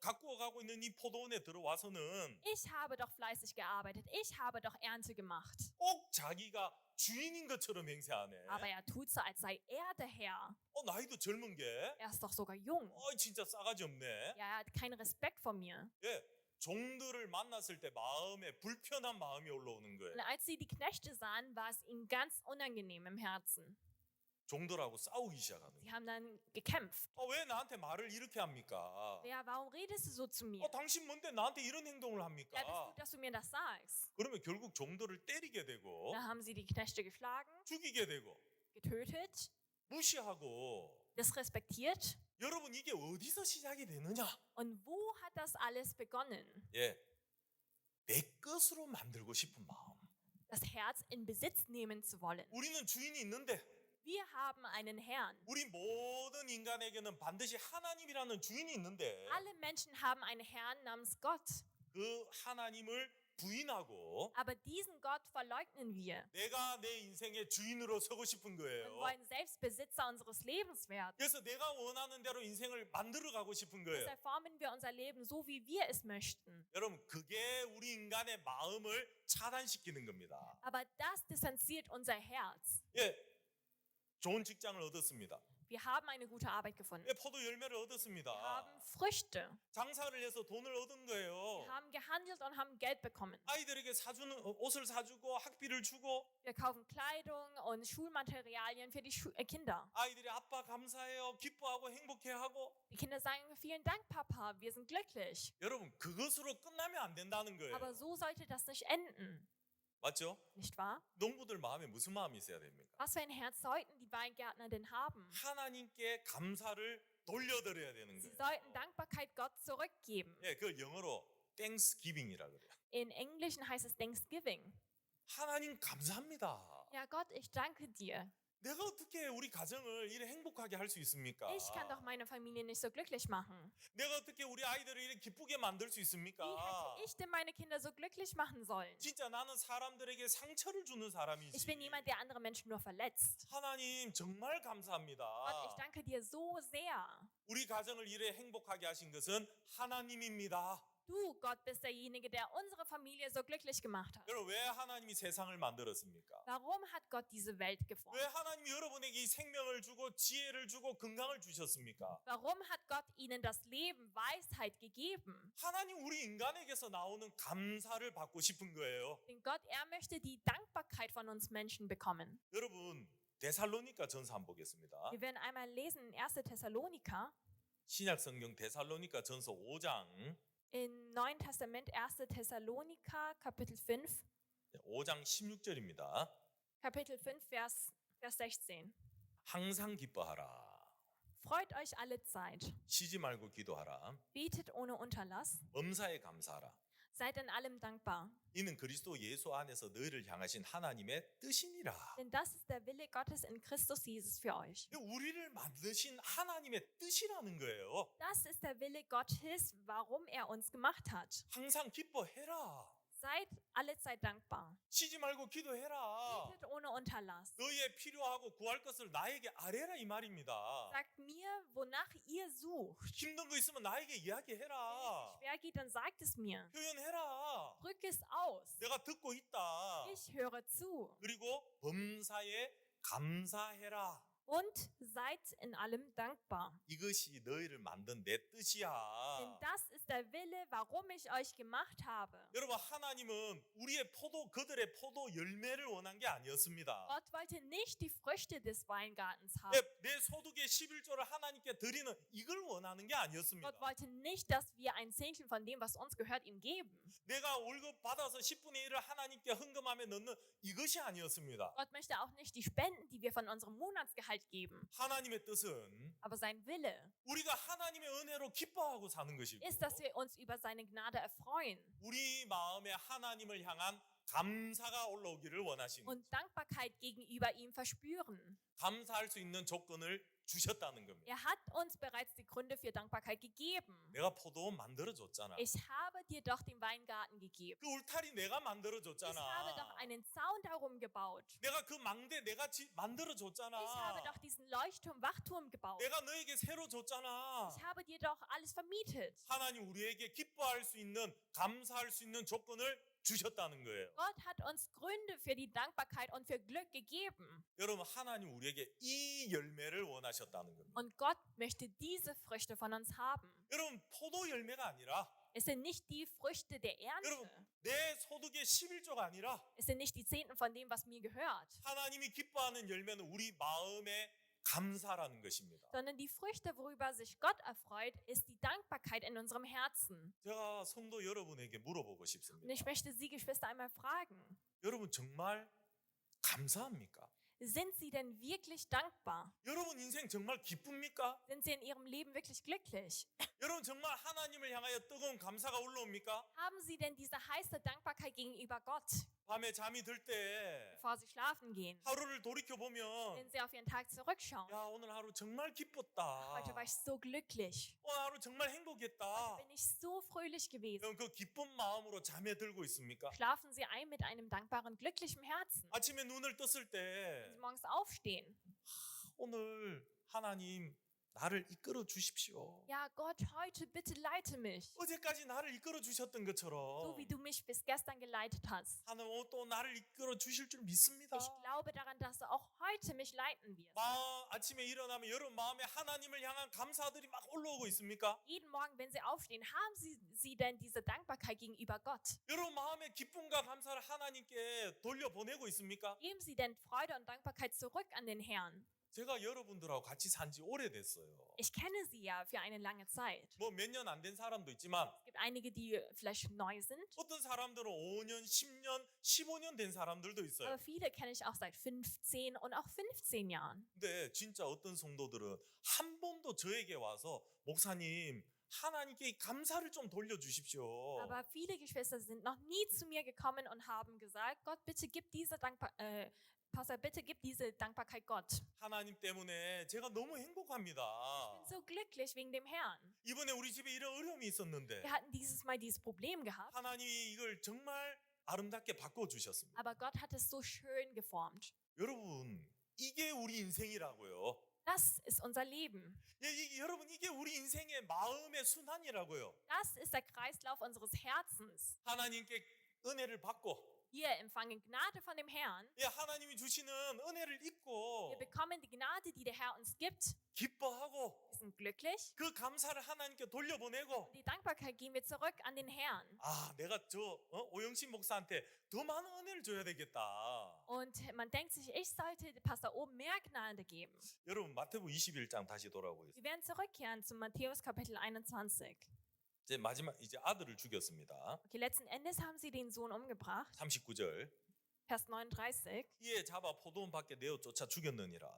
가꾸어 가고 있는 이 포도원에 들어와서는 Ich habe doch fleißig gearbeitet. Ich habe doch Ernte gemacht. 꼭 자기가 주인인 것처럼 행세하는 그렇게 하네. Aber er tut so, als sei er der Herr. 나이도 젊은 게 Er ist doch sogar jung. 진짜 싸가지 없네. Ja, er hat keinen Respekt vor mir. 예, 종들을 만났을 때 마음에 불편한 마음이 올라오는 거예요. Und als sie die Knechte sahen, war es ihnen ganz unangenehm im Herzen. 종들하고 싸우기 시작하는 Sie 거예요. haben dann gekämpft. 왜 나한테 말을 이렇게 합니까? Ja, warum redest du so zu mir? 당신 뭔데 나한테 이런 행동을 합니까? Ja, bist du, dass du mir das sagst? 그러면 결국 종들을 때리게 되고 Dann haben sie die Knechte geschlagen, 죽이게 되고 getötet, 무시하고. disrespektiert. 여러분 이게 어디서 시작이 되느냐? Und wo hat das alles begonnen? 예, 내 것으로 만들고 싶은 마음. Das Herz in Besitz nehmen zu wollen. 우리는 주인이 있는데 Wir haben einen Herrn. 우리 모든 인간에게는 반드시 하나님이라는 주인이 있는데 Alle Menschen haben einen Herrn namens Gott. 그 하나님을 부인하고 Aber diesen Gott verleugnen wir 내가 내 인생의 주인으로 서고 싶은 und 거예요. wollen selbst Besitzer unseres Lebens werden. 그래서 내가 원하는 대로 인생을 만들어 가고 싶은 거예요. Deshalb formen wir unser Leben so, wie wir es möchten. 여러분 그게 우리 인간의 마음을 차단시키는 겁니다. Aber das distanziert unser Herz. 예, 좋은 직장을 얻었습니다. Wir haben eine gute Arbeit gefunden. 예, 포도 열매를 Wir 얻었습니다. haben Früchte. 장사를 해서 돈을 얻은 거예요. Wir haben gehandelt und haben Geld bekommen. 아이들에게 옷을 사주고 학비를 주고 Wir kaufen Kleidung und Schulmaterialien für die Kinder. 아이들이 아빠 감사해요, 기뻐하고 행복해하고. Die Kinder sagen, vielen Dank, Papa, wir sind glücklich. 여러분 그것으로 끝나면 안 된다는 거예요. Aber so sollte das nicht enden, 맞죠? nicht wahr? 농부들 마음에 무슨 마음이 있어야 됩니까? Was für ein Herz sollten die Weingärtner denn haben? 하나님께 감사를 돌려드려야 되는 Sie 거예요. sollten Dankbarkeit Gott zurückgeben. 예, 그걸 영어로 Thanksgiving이라 그래요. In Englischen heißt es Thanksgiving. 하나님 감사합니다. Ja, Gott, ich danke dir. 내가 어떻게 우리 가정을 이렇게 행복하게 할 수 있습니까? Ich kann doch meine Familie nicht so glücklich machen. 내가 어떻게 우리 아이들을 이렇게 기쁘게 만들 수 있습니까? Wie hätte ich denn meine Kinder so glücklich machen sollen? 진짜 나는 사람들에게 상처를 주는 Ich 사람이지. bin jemand, der andere Menschen nur verletzt. 하나님 정말 감사합니다. Gott, ich danke dir so sehr. 우리 가정을 이래 행복하게 하신 것은 하나님입니다. Du, Gott, bist derjenige, der unsere Familie so glücklich gemacht hat. 여러분 왜 하나님이 세상을 만들었습니까? Warum hat Gott diese Welt 왜 geformt? 하나님이 여러분에게 이 생명을 주고 지혜를 주고 건강을 주셨습니까? Warum hat Gott ihnen das Leben, Weisheit gegeben? 하나님 우리 인간에게서 나오는 감사를 받고 싶은 거예요. Denn Gott, er möchte die Dankbarkeit von uns Menschen bekommen. 여러분 데살로니가 전서 한번 보겠습니다. Wir werden einmal lesen in 1. Thessaloniker, 신약 성경 데살로니가 전서 5장 im Neuen Testament 1. Thessaloniker, Kapitel 5, 5장 16절입니다. Kapitel 5, Vers 16. 항상 기뻐하라. Freut euch alle Zeit, 쉬지 말고 기도하라. betet ohne Unterlass, 엄사에 감사하라. seid in allem dankbar. 이는 그리스도 예수 안에서 너희를 향하신 하나님의 뜻이니라. Denn das ist der Wille Gottes in Christus Jesus für euch. 우리를 만드신 하나님의 뜻이라는 거예요. Das ist der Wille Gottes, warum er uns gemacht hat. 항상 기뻐해라. Seid alle Zeit dankbar. 쉬지 말고 기도해라. Betet ohne Unterlass. 너희의 필요하고 구할 것을 나에게 아뢰라 이 말입니다. Sagt mir, wonach ihr sucht. 힘든 거 있으면 나에게 Wenn es 이야기해라. schwer geht, dann sagt es mir. 표현해라. Drück es aus. 내가 듣고 있다. Ich höre zu. 그리고 범사에 감사해라. Und seid in allem dankbar. 이것이 너희를 만든 내 뜻이야. Denn das ist der Wille, warum ich euch gemacht habe. 여러분 하나님은 우리의 그들의 포도 열매를 원한 게 아니었습니다. Gott wollte nicht die Früchte des Weingartens haben. 내 소득의 11조를 하나님께 드리는 이걸 원하는 게 아니었습니다. Gott wollte nicht, dass wir ein Zehntel von dem, was uns gehört, ihm geben. 내가 월급 받아서 10분의 1을 하나님께 헌금함에 넣는 이것이 아니었습니다. Gott möchte auch nicht die Spenden, die wir von unserem Monatsgehalt geben. 하나님의 뜻은 Aber sein Wille 우리가 하나님의 은혜로 기뻐하고 사는 것이고 ist, dass wir uns über seine Gnade erfreuen 우리 마음에 하나님을 향한 감사가 올라오기를 원하신 und Dankbarkeit gegenüber ihm verspüren. 감사할 수 있는 조건을 주셨다는 겁니다. Er hat uns bereits die Gründe für Dankbarkeit gegeben. 내가 포도 만들어줬잖아. Ich habe dir doch den Weingarten gegeben. 그 울타리 내가 Ich habe doch 만들어줬잖아. einen Zaun darum gebaut. 내가 그 망대 내가 만들어줬잖아. Ich habe doch diesen Leuchtturm, Wachturm gebaut. 내가 너에게 새로 줬잖아. Ich habe dir doch alles vermietet. 하나님 우리에게 기뻐할 수 있는 감사할 수 있는 조건을 주셨다는 거예요. Gott hat uns Gründe für die Dankbarkeit und für Glück gegeben. 여러분, 하나님 우리에게 이 열매를 원하셨다는 겁니다. Und Gott möchte diese Früchte von uns haben. 여러분, 포도 열매가 아니라, Es sind nicht die Früchte der 여러분, Ernte. 내 소득의 11조가 아니라 Es sind nicht die Zehnten von dem, was mir gehört. 하나님이 기뻐하는 열매는 우리 마음의 감사라는 것입니다. Sondern die Früchte, worüber sich Gott erfreut, ist die Dankbarkeit in unserem Herzen. 제가 성도 여러분에게 물어보고 Und 싶습니다. ich möchte Sie, Geschwister, einmal fragen. 여러분 정말 감사합니까? Sind Sie denn wirklich dankbar? 여러분 인생 정말 기쁩니까? Sind Sie in Ihrem Leben wirklich glücklich? 여러분 정말 하나님을 향하여 뜨거운 감사가 올라옵니까? Haben Sie denn diese heiße Dankbarkeit gegenüber Gott, 밤에 잠이 들 때 bevor Sie schlafen gehen? 하루를 돌이켜 보면 Wenn Sie auf Ihren Tag zurückschauen. 야, 오늘 하루 정말 기뻤다. Heute war ich so glücklich. 오늘 하루 정말 Heute 행복했다. bin ich so fröhlich gewesen. 여러분 그 기쁜 마음으로 잠에 들고 있습니까? Schlafen Sie ein mit einem dankbaren, glücklichen Herzen. 아침에 눈을 떴을 Wenn 때 Sie morgens aufstehen. 오늘 하나님 나를 이끌어 주십시오. Ja, Gott, heute bitte leite mich. 어제까지 나를 이끌어 주셨던 So 것처럼 wie du mich bis gestern geleitet hast. 하나님 오늘 또 나를 이끌어 주실 줄 믿습니다. Ich glaube daran, dass er auch heute mich leiten wird. 아침에 일어나면 여러분 마음에 하나님을 향한 감사들이 막 올라오고 있습니까? Jeden Morgen, wenn Sie aufstehen, haben Sie denn diese Dankbarkeit gegenüber Gott? 여러분 마음의 기쁨과 감사를 하나님께 돌려보내고 있습니까? Geben Sie denn Freude und Dankbarkeit zurück an den Herrn? 제가 여러분들하고 같이 산 지 오래됐어요. Ich kenne Sie ja für eine lange Zeit. 뭐 몇 년 안 된 사람도 있지만 Es gibt einige, die vielleicht neu sind, 어떤 사람들은 5년, 10년, 15년 된 사람들도 있어요. aber viele kenne ich auch seit 15 und auch 15 Jahren. 근데 진짜 어떤 성도들은 한 번도 저에게 와서 목사님 하나님께 이 감사를 좀 돌려주십시오. Aber viele Geschwister sind noch nie zu mir gekommen und haben gesagt, Gott, bitte gib diese Pastor, bitte gib diese Dankbarkeit Gott. 하나님 때문에 제가 너무 행복합니다. Ich bin so glücklich wegen dem Herrn. 이번에 우리 집에 이런 어려움이 있었는데 Wir hatten dieses Mal dieses Problem gehabt, 하나님이 이걸 정말 아름답게 바꿔주셨습니다. aber Gott hat es so schön geformt. 여러분 이게 우리 인생이라고요. Das ist unser Leben. 여러분 이게 우리 인생의 마음의 순환이라고요. Das ist der Kreislauf unseres Herzens. 하나님께 은혜를 받고 Wir empfangen Gnade von dem Herrn. 하나님이 주시는 은혜를 잊고 Wir bekommen die Gnade, die der Herr uns gibt. 기뻐하고 Wir sind glücklich. 그 감사를 하나님께 돌려보내고 Die Dankbarkeit geben wir zurück an den Herrn. 내가 오영신 목사한테 더 많은 은혜를 줘야 되겠다. Und man denkt sich, ich sollte Pastor oben mehr Gnade geben. 여러분 마태복음 21장 다시 돌아오겠습니다. Wir werden zurückkehren zu Matthäus Kapitel 21. 이제 마지막 이제 아들을 죽였습니다. Okay, letzten Endes haben sie den Sohn umgebracht. 39절. Vers 39. 이에 잡아 포도원 밖에 내어 쫓아 죽였느니라.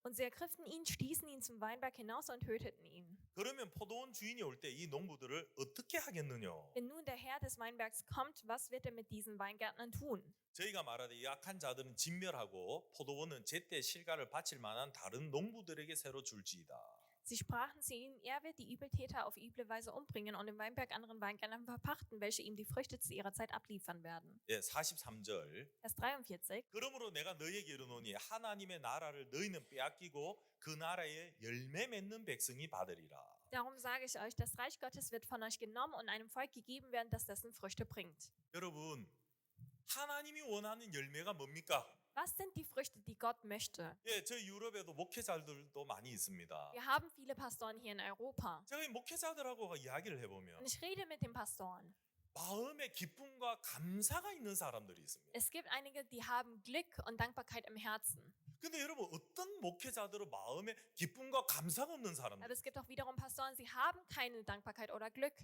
Und sie ergriffen ihn, stießen ihn zum Weinberg hinaus und töteten ihn. 그러면 포도원 주인이 올 때 이 농부들을 어떻게 하겠느냐? Wenn nun der Herr des Weinbergs kommt, was wird er mit diesen Weingärtnern tun? 저희가 말하되 약한 자들은 진멸하고 포도원은 제때 실과를 바칠 만한 다른 농부들에게 새로 줄지이다. Sie sprachen zu ihm, er wird die Übeltäter auf üble Weise umbringen und im Weinberg anderen Weingärtnern verpachten, welche ihm die Früchte zu ihrer Zeit abliefern werden. 43절. Vers 43. 그러므로 내가 너희에게 이르노니 하나님의 나라를 너희는 빼앗기고 그 나라에 열매 맺는 백성이 받으리라. Darum sage ich euch, das Reich Gottes wird von euch genommen und einem Volk gegeben werden, das dessen Früchte bringt. 여러분, 하나님이 원하는 열매가 뭡니까? Was sind die Früchte, die Gott möchte? 저희 유럽에도 목회자들도 많이 있습니다. Wir haben viele Pastoren hier in Europa. 제가 이 목회자들하고 이야기를 해보면 Und ich rede mit den Pastoren. 마음의 기쁨과 감사가 있는 사람들이 있습니다. Es gibt einige, die haben Glück und Dankbarkeit im Herzen. 근데 여러분 어떤 목회자들은 마음에 기쁨과 감사가 없는 사람들. Aber es gibt auch wiederum Pastoren, sie haben keine Dankbarkeit oder Glück.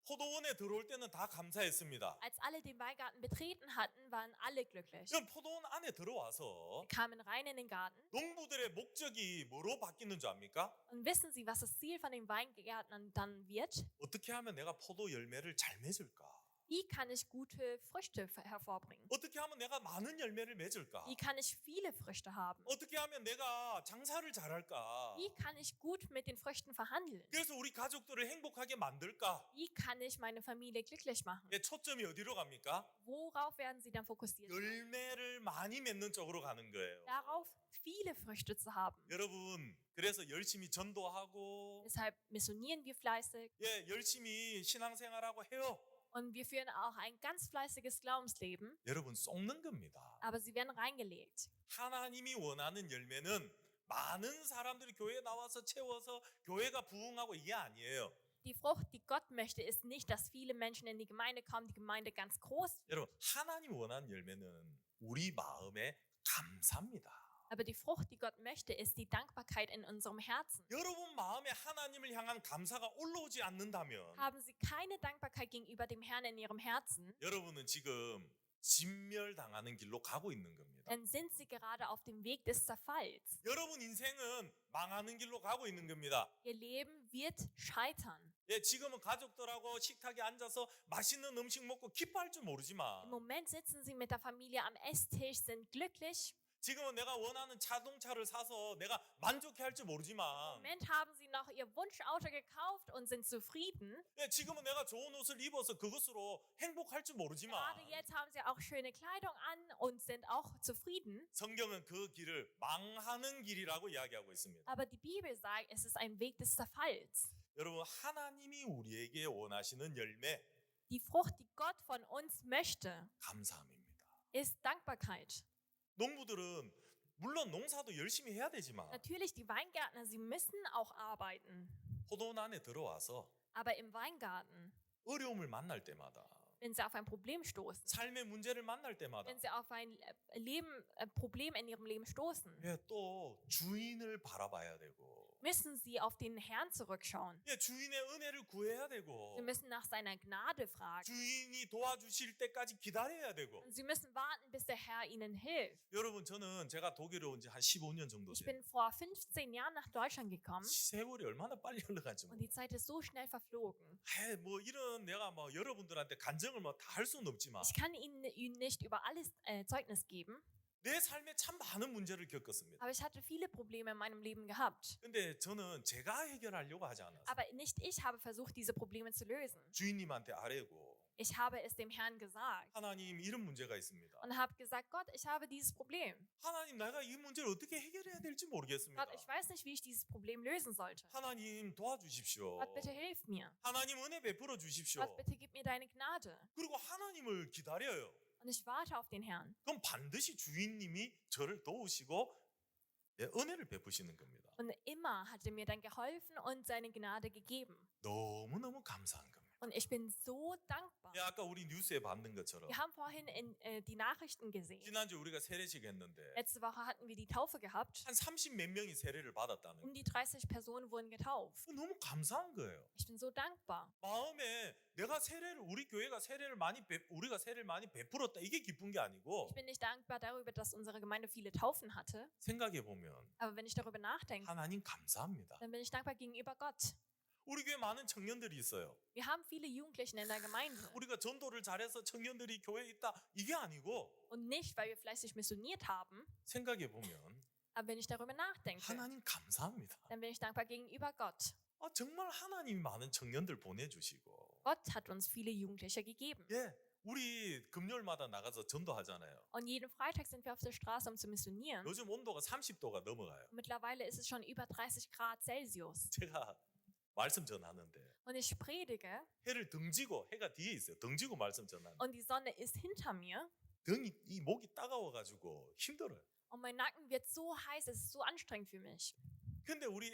포도원에 들어올 때는 다 감사했습니다. Als alle den Weingarten betreten hatten, waren alle glücklich. 그럼 포도원 안에 들어와서 Sie kamen rein in den Garten. 농부들의 목적이 뭐로 바뀌는 줄 압니까? Und wissen Sie, was das Ziel von den Weingärtnern dann wird? 어떻게 하면 내가 포도 열매를 잘 맺을까? Wie kann ich gute Früchte hervorbringen? 어떻게 하면 내가 많은 열매를 맺을까? Wie kann ich viele Früchte haben? 어떻게 하면 내가 장사를 잘할까? Wie kann ich gut mit den Früchten verhandeln? 그래서 우리 가족들을 행복하게 만들까? Wie kann ich meine Familie glücklich machen? 초점이 어디로 갑니까? Worauf werden Sie dann fokussiert? 열매를 많이 맺는 쪽으로 가는 거예요. Darauf, viele Früchte zu haben. 여러분, 그래서 열심히 전도하고 Deshalb missionieren wir fleißig 열심히 신앙생활하고 해요. Und wir führen auch ein ganz fleißiges Glaubensleben, 여러분 쏟는 겁니다. aber sie werden reingelegt. 하나님이 원하는 열매는 많은 사람들이 교회에 나와서 채워서 교회가 부흥하고 이게 아니에요. Die Frucht, die Gott möchte, ist nicht, dass viele Menschen in die Gemeinde kommen, die Gemeinde ganz groß. 여러분 하나님 원하는 열매는 우리 마음에 감사입니다. Aber die Frucht, die Gott möchte, ist die Dankbarkeit in unserem Herzen. 여러분 마음에 하나님을 향한 감사가 올라오지 않는다면 Haben Sie keine Dankbarkeit gegenüber dem Herrn in Ihrem Herzen, 여러분은 지금 진멸당하는 길로 가고 있는 겁니다. dann sind Sie gerade auf dem Weg des Zerfalls. 여러분 인생은 망하는 길로 가고 있는 겁니다. Ihr Leben wird scheitern. 예, 지금은 가족들하고 식탁에 앉아서 맛있는 음식 먹고 기뻐할 줄 Im 모르지만 Moment sitzen Sie mit der Familie am Esstisch, sind glücklich. 지금은 내가 원하는 자동차를 사서 내가 만족해 할 줄 Im 모르지만 Moment haben Sie noch Ihr Wunschauto gekauft und sind zufrieden. 예, 지금은 내가 좋은 옷을 입어서 그것으로 행복할 줄 모르지만 Gerade jetzt haben Sie auch schöne Kleidung an und sind auch zufrieden. 성경은 그 길을 망하는 길이라고 이야기하고 있습니다. Aber die Bibel sagt, es ist ein Weg des Zerfalls. 여러분 하나님이 우리에게 원하시는 열매 Die Frucht, die Gott von uns möchte, 감사함입니다. ist Dankbarkeit. 농부들은 물론 농사도 열심히 해야 되지만 Natürlich, die Weingärtner, sie müssen auch arbeiten. 포도원에 들어와서 Aber im Weingarten, 어려움을 만날 때마다 wenn sie auf ein Problem stoßen, 삶의 문제를 만날 때마다 wenn sie auf ein Problem in ihrem Leben stoßen, 예, 또 주인을 바라봐야 되고 müssen sie auf den Herrn zurückschauen. 예, 주인의 은혜를 구해야 되고 Sie müssen nach seiner Gnade fragen. 주인이 도와주실 때까지 기다려야 되고 Und sie müssen warten, bis der Herr ihnen hilft. 여러분 저는 제가 독일에 온 지 한 15년 정도 Ich 돼요. bin vor 15 Jahren nach Deutschland gekommen 세월이 얼마나 빨리 흘러가지 und die Zeit ist so schnell verflogen. 뭐 이런 내가 뭐 여러분들한테 간증을 뭐 다 할 수는 없지만 Ich kann Ihnen nicht über alles Zeugnis geben, 내 삶에 참 많은 문제를 겪었습니다. aber ich hatte viele Probleme in meinem Leben gehabt. 근데 저는 제가 해결하려고 하지 않았어요. Aber nicht ich habe versucht, diese Probleme zu lösen. 주인님한테 아뢰고 Ich habe es dem Herrn gesagt 하나님 이런 문제가 있습니다. und habe gesagt, Gott, ich habe dieses Problem. 하나님 내가 이 문제를 어떻게 해결해야 될지 모르겠습니다. Gott, ich weiß nicht, wie ich dieses Problem lösen sollte. 하나님 도와주십시오. Gott, bitte hilf mir. 하나님 은혜 베풀어 주십시오. Gott, bitte gib mir deine Gnade. 그리고 하나님을 기다려요. Und ich warte auf den Herrn. 그럼 반드시 주인님이 저를 도우시고 은혜를 베푸시는 겁니다. Und immer hat er mir dann geholfen und seine Gnade gegeben. 너무너무 감사한 겁니다. Und ich bin so dankbar. 예, 아까 우리 뉴스에 봤는 것처럼 Wir haben vorhin die Nachrichten gesehen. 지난주 우리가 세례식 했는데 Letzte Woche hatten wir die Taufe gehabt. 한 30 몇 명이 세례를 받았다는 거예요. Die 30 Personen wurden getauft. 너무 감사한 거예요. Ich bin so dankbar. 마음에 내가 우리 교회가 우리가 세례를 많이 베풀었다 이게 기쁜 게 아니고 Ich bin nicht dankbar darüber, dass unsere Gemeinde viele Taufen hatte. 생각해 보면 Aber wenn ich darüber nachdenke, 하나님 감사합니다. dann bin ich dankbar gegenüber Gott. 우리 교회 많은 청년들이 있어요. Wir haben viele Jugendliche in der Gemeinde. 우리가 전도를 잘해서 청년들이 교회에 있다 이게 아니고 Und nicht, weil wir fleißig missioniert haben. 생각해 보면 Aber wenn ich darüber nachdenke, 하나님 감사합니다. dann bin ich dankbar gegenüber Gott. 정말 하나님이 많은 청년들 보내주시고 Gott hat uns viele Jugendliche gegeben. 예, 우리 금요일마다 나가서 전도하잖아요. Und jeden Freitag sind wir auf der Straße, um zu missionieren. 요즘 온도가 30도가 넘어가요. Mittlerweile ist es schon über 30 Grad Celsius. 제가 말씀 전하는데 Und ich predige 해를 등지고 해가 뒤에 있어요. 등지고 말씀 전하는. und die Sonne ist hinter mir. 이 목이 따가워가지고 힘들어요. Und mein Nacken wird so heiß, es ist so anstrengend für mich. 근데 우리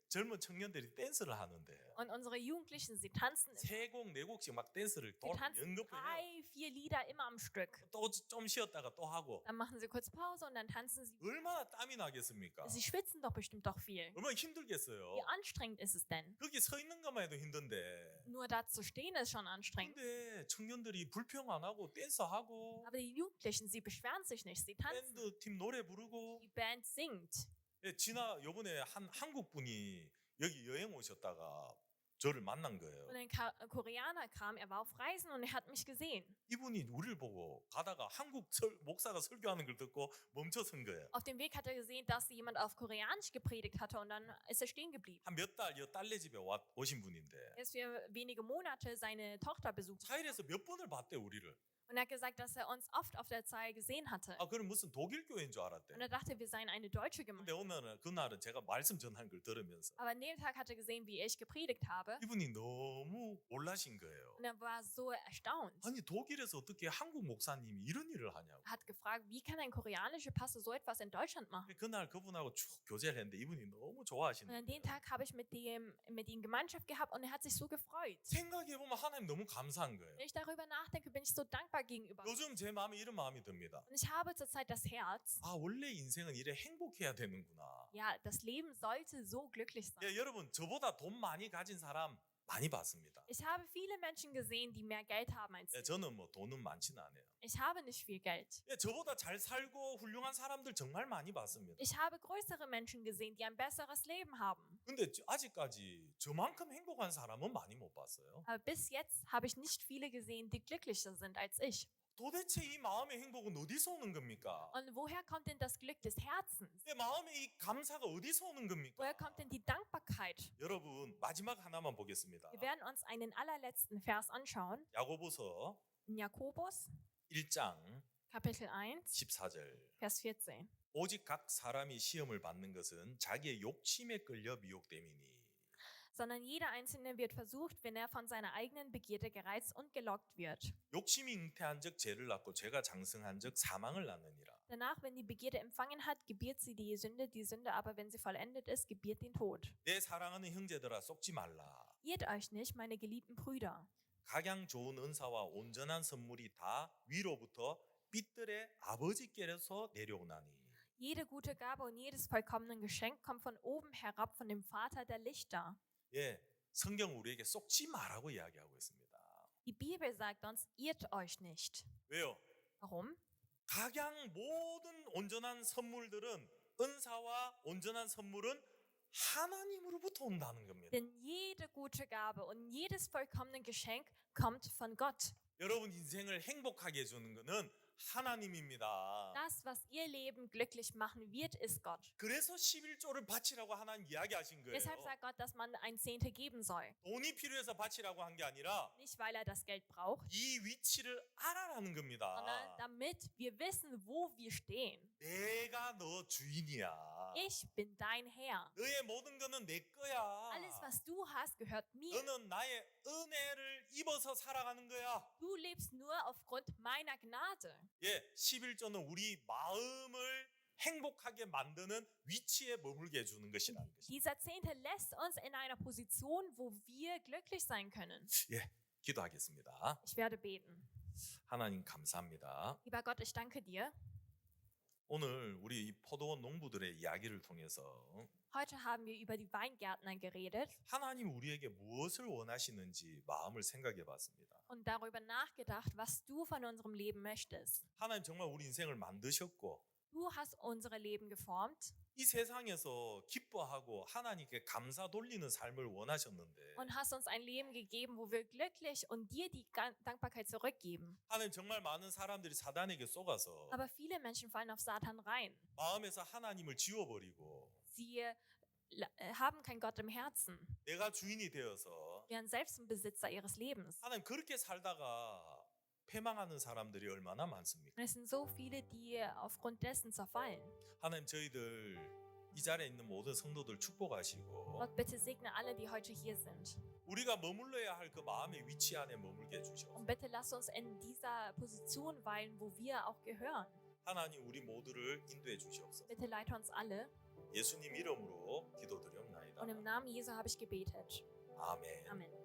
젊은 청년들이 댄스를 하는데 Und unsere Jugendlichen, sie tanzen, 세 곡, 네 곡씩 막 댄스를 sie tanzen 연극해요. 3, 4 Lieder immer am Stück. 또 좀 쉬었다가 또 하고 Dann machen sie kurz Pause und dann tanzen sie. 얼마나 땀이 나겠습니까? Sie schwitzen doch bestimmt doch viel. 얼마나 힘들겠어요. Wie anstrengend ist es denn? 거기 서 있는 것만 해도 힘든데 Nur da zu stehen ist schon anstrengend. 근데 청년들이 불평 안 하고 댄스하고 Aber die Jugendlichen, sie beschweren sich nicht, sie tanzen. 밴드 팀 노래 부르고 Die Band singt. 예, 요번에 한 한국 분이 여기 여행 오셨다가 저를 만난 거예요. Und ein Koreaner kam, er war auf Reisen und er hat mich gesehen. 이분이 우리를 보고 가다가 한국 목사가 설교하는 걸 듣고 멈춰 선 거예요. Auf dem Weg hat er gesehen, dass jemand auf Koreanisch gepredigt hatte und dann ist er stehen geblieben. 한 몇 달 딸네 집에 오신 분인데 Er ist für wenige Monate seine Tochter besucht 차일에서 몇 번을 봤대 우리를. und er hat gesagt, dass er uns oft auf der Zeil gesehen hatte. 그럼 무슨 독일 교회인 줄 알았대. Und er dachte, wir seien eine deutsche 근데 Gemeinde. 오늘은 그날은 제가 말씀 전한 걸 들으면서 Aber an dem Tag hat er gesehen, wie ich gepredigt habe. habe. 이분이 너무 놀라신 거예요. Und er war so erstaunt. 아니 독일에서 어떻게 한국 목사님이 이런 일을 하냐고. Er hat gefragt, wie kann ein koreanischer Pastor so etwas in Deutschland machen? 그날 그분하고 쭉 교제를 했는데 이분이 너무 Und 좋아하시는 an 거예요. dem Tag habe ich mit ihm Gemeinschaft gehabt und er hat sich so gefreut. 생각해보면 하나님 너무 감사한 거예요. Wenn ich darüber nachdenke, bin ich so dankbar gegenüber. 요즘 제 마음에 이런 마음이 듭니다. Und ich habe zurzeit das Herz, 아 원래 인생은 이래 행복해야 되는구나. ja, das Leben sollte so glücklich sein. 예, 여러분 저보다 돈 많이 가진 사람 많이 봤습니다. Ich habe viele Menschen gesehen, die mehr Geld haben als 예, ich. 저는 뭐 돈은 많지는 않아요. Ich habe nicht viel Geld. 예, 저보다 잘 살고 훌륭한 사람들 정말 많이 봤습니다. Ich habe größere Menschen gesehen, die ein besseres Leben haben. 근데 아직까지 저만큼 행복한 사람은 많이 못 봤어요. Aber bis jetzt habe ich nicht viele gesehen, die glücklicher sind als ich. 도대체 이 마음의 행복은 어디서 오는 겁니까? Und woher kommt denn das Glück des Herzens? 예, 마음의 이 감사가 어디서 오는 겁니까? Woher kommt denn die Dankbarkeit? 여러분 마지막 하나만 보겠습니다. Wir werden uns einen allerletzten Vers anschauen. 야고보서 In Jakobus, 1장 Kapitel 1, 14절. Vers 14. 오직 각 사람이 시험을 받는 것은 자기의 욕심에 끌려 미혹됨이니. Sondern jeder Einzelne wird versucht, wenn er von seiner eigenen Begierde gereizt und gelockt wird. 욕심이 잉태한즉 죄를 낳고 죄가 장성한즉 사망을 낳느니라. Danach, wenn die Begierde empfangen hat, gebiert sie die Sünde aber, wenn sie vollendet ist, gebiert den Tod. 내 사랑하는 형제들아 속지 말라. Irrt euch nicht, meine geliebten Brüder. 각양 좋은 은사와 온전한 선물이 다 위로부터 빛들의 아버지께로서 내려오나니. Jede gute Gabe und jedes vollkommene Geschenk kommt von oben herab, von dem Vater der Lichter. 예, 성경 우리에게 속지 마라고 이야기하고 있습니다. Die Bibel sagt uns, irrt euch nicht. 왜요? Warum? 각양 모든 온전한 선물들은 은사와 온전한 선물은 하나님으로부터 온다는 겁니다. Denn jede gute Gabe und jedes vollkommene Geschenk kommt von Gott. 여러분 인생을 행복하게 해주는 것은 하나님입니다. Das, was ihr Leben glücklich machen wird, ist Gott. 그래서 11조를 바치라고 하나님 이야기하신 거예요. Deshalb sagt Gott, dass man ein Zehnte geben soll. 돈이 필요해서 바치라고 한 게 아니라 Nicht, weil er das Geld braucht, 이 위치를 알아라는 겁니다. sondern damit wir wissen, wo wir stehen. 내가 너 주인이야. Ich bin dein Herr. 너의 모든 것은 내 거야. Alles, was du hast, gehört mir. 너는 나의 은혜를 입어서 살아가는 거야. Du lebst nur aufgrund meiner Gnade. 예, 11조는 우리 마음을 행복하게 만드는 위치에 머물게 해주는 것이라는 것입니다. Dieser Zehnte lässt uns in einer Position, wo wir glücklich sein können. 예, 기도하겠습니다. Ich werde beten. 하나님 감사합니다. Lieber Gott, ich danke dir. 오늘 우리 이 포도원 농부들의 이야기를 통해서 Heute haben wir über die Weingärtner geredet 하나님 우리에게 무엇을 원하시는지 마음을 생각해 봤습니다. und darüber nachgedacht, was du von unserem Leben möchtest. 하나님 정말 우리 인생을 만드셨고 Du hast unsere Leben geformt 이 세상에서 기뻐하고 하나님께 감사 돌리는 삶을 원하셨는데 und hast uns ein Leben gegeben, wo wir glücklich und dir die Dankbarkeit zurückgeben. 하나님 정말 많은 사람들이 사단에게 속아서 Aber viele Menschen fallen auf Satan rein. 마음에서 하나님을 지워버리고 Sie haben kein Gott im Herzen. 내가 주인이 되어서 Werden selbst ein Besitzer ihres Lebens. 하나님 그렇게 살다가 패망하는 사람들이 얼마나 많습니까? Und es sind so viele, die aufgrund dessen zerfallen. 하나님 저희들 이 자리에 있는 모든 성도들 축복하시고 Gott, bitte segne alle, die heute hier sind. 우리가 머물러야 할 그 마음의 위치 안에 머물게 해주셔서 Und bitte lass uns in dieser Position weilen, wo wir auch gehören. 하나님 우리 모두를 인도해 주시옵소서. Bitte leite uns alle. 예수님 이름으로 기도드렸나이다. Und im Namen Jesu habe ich gebetet. 아멘. Amen.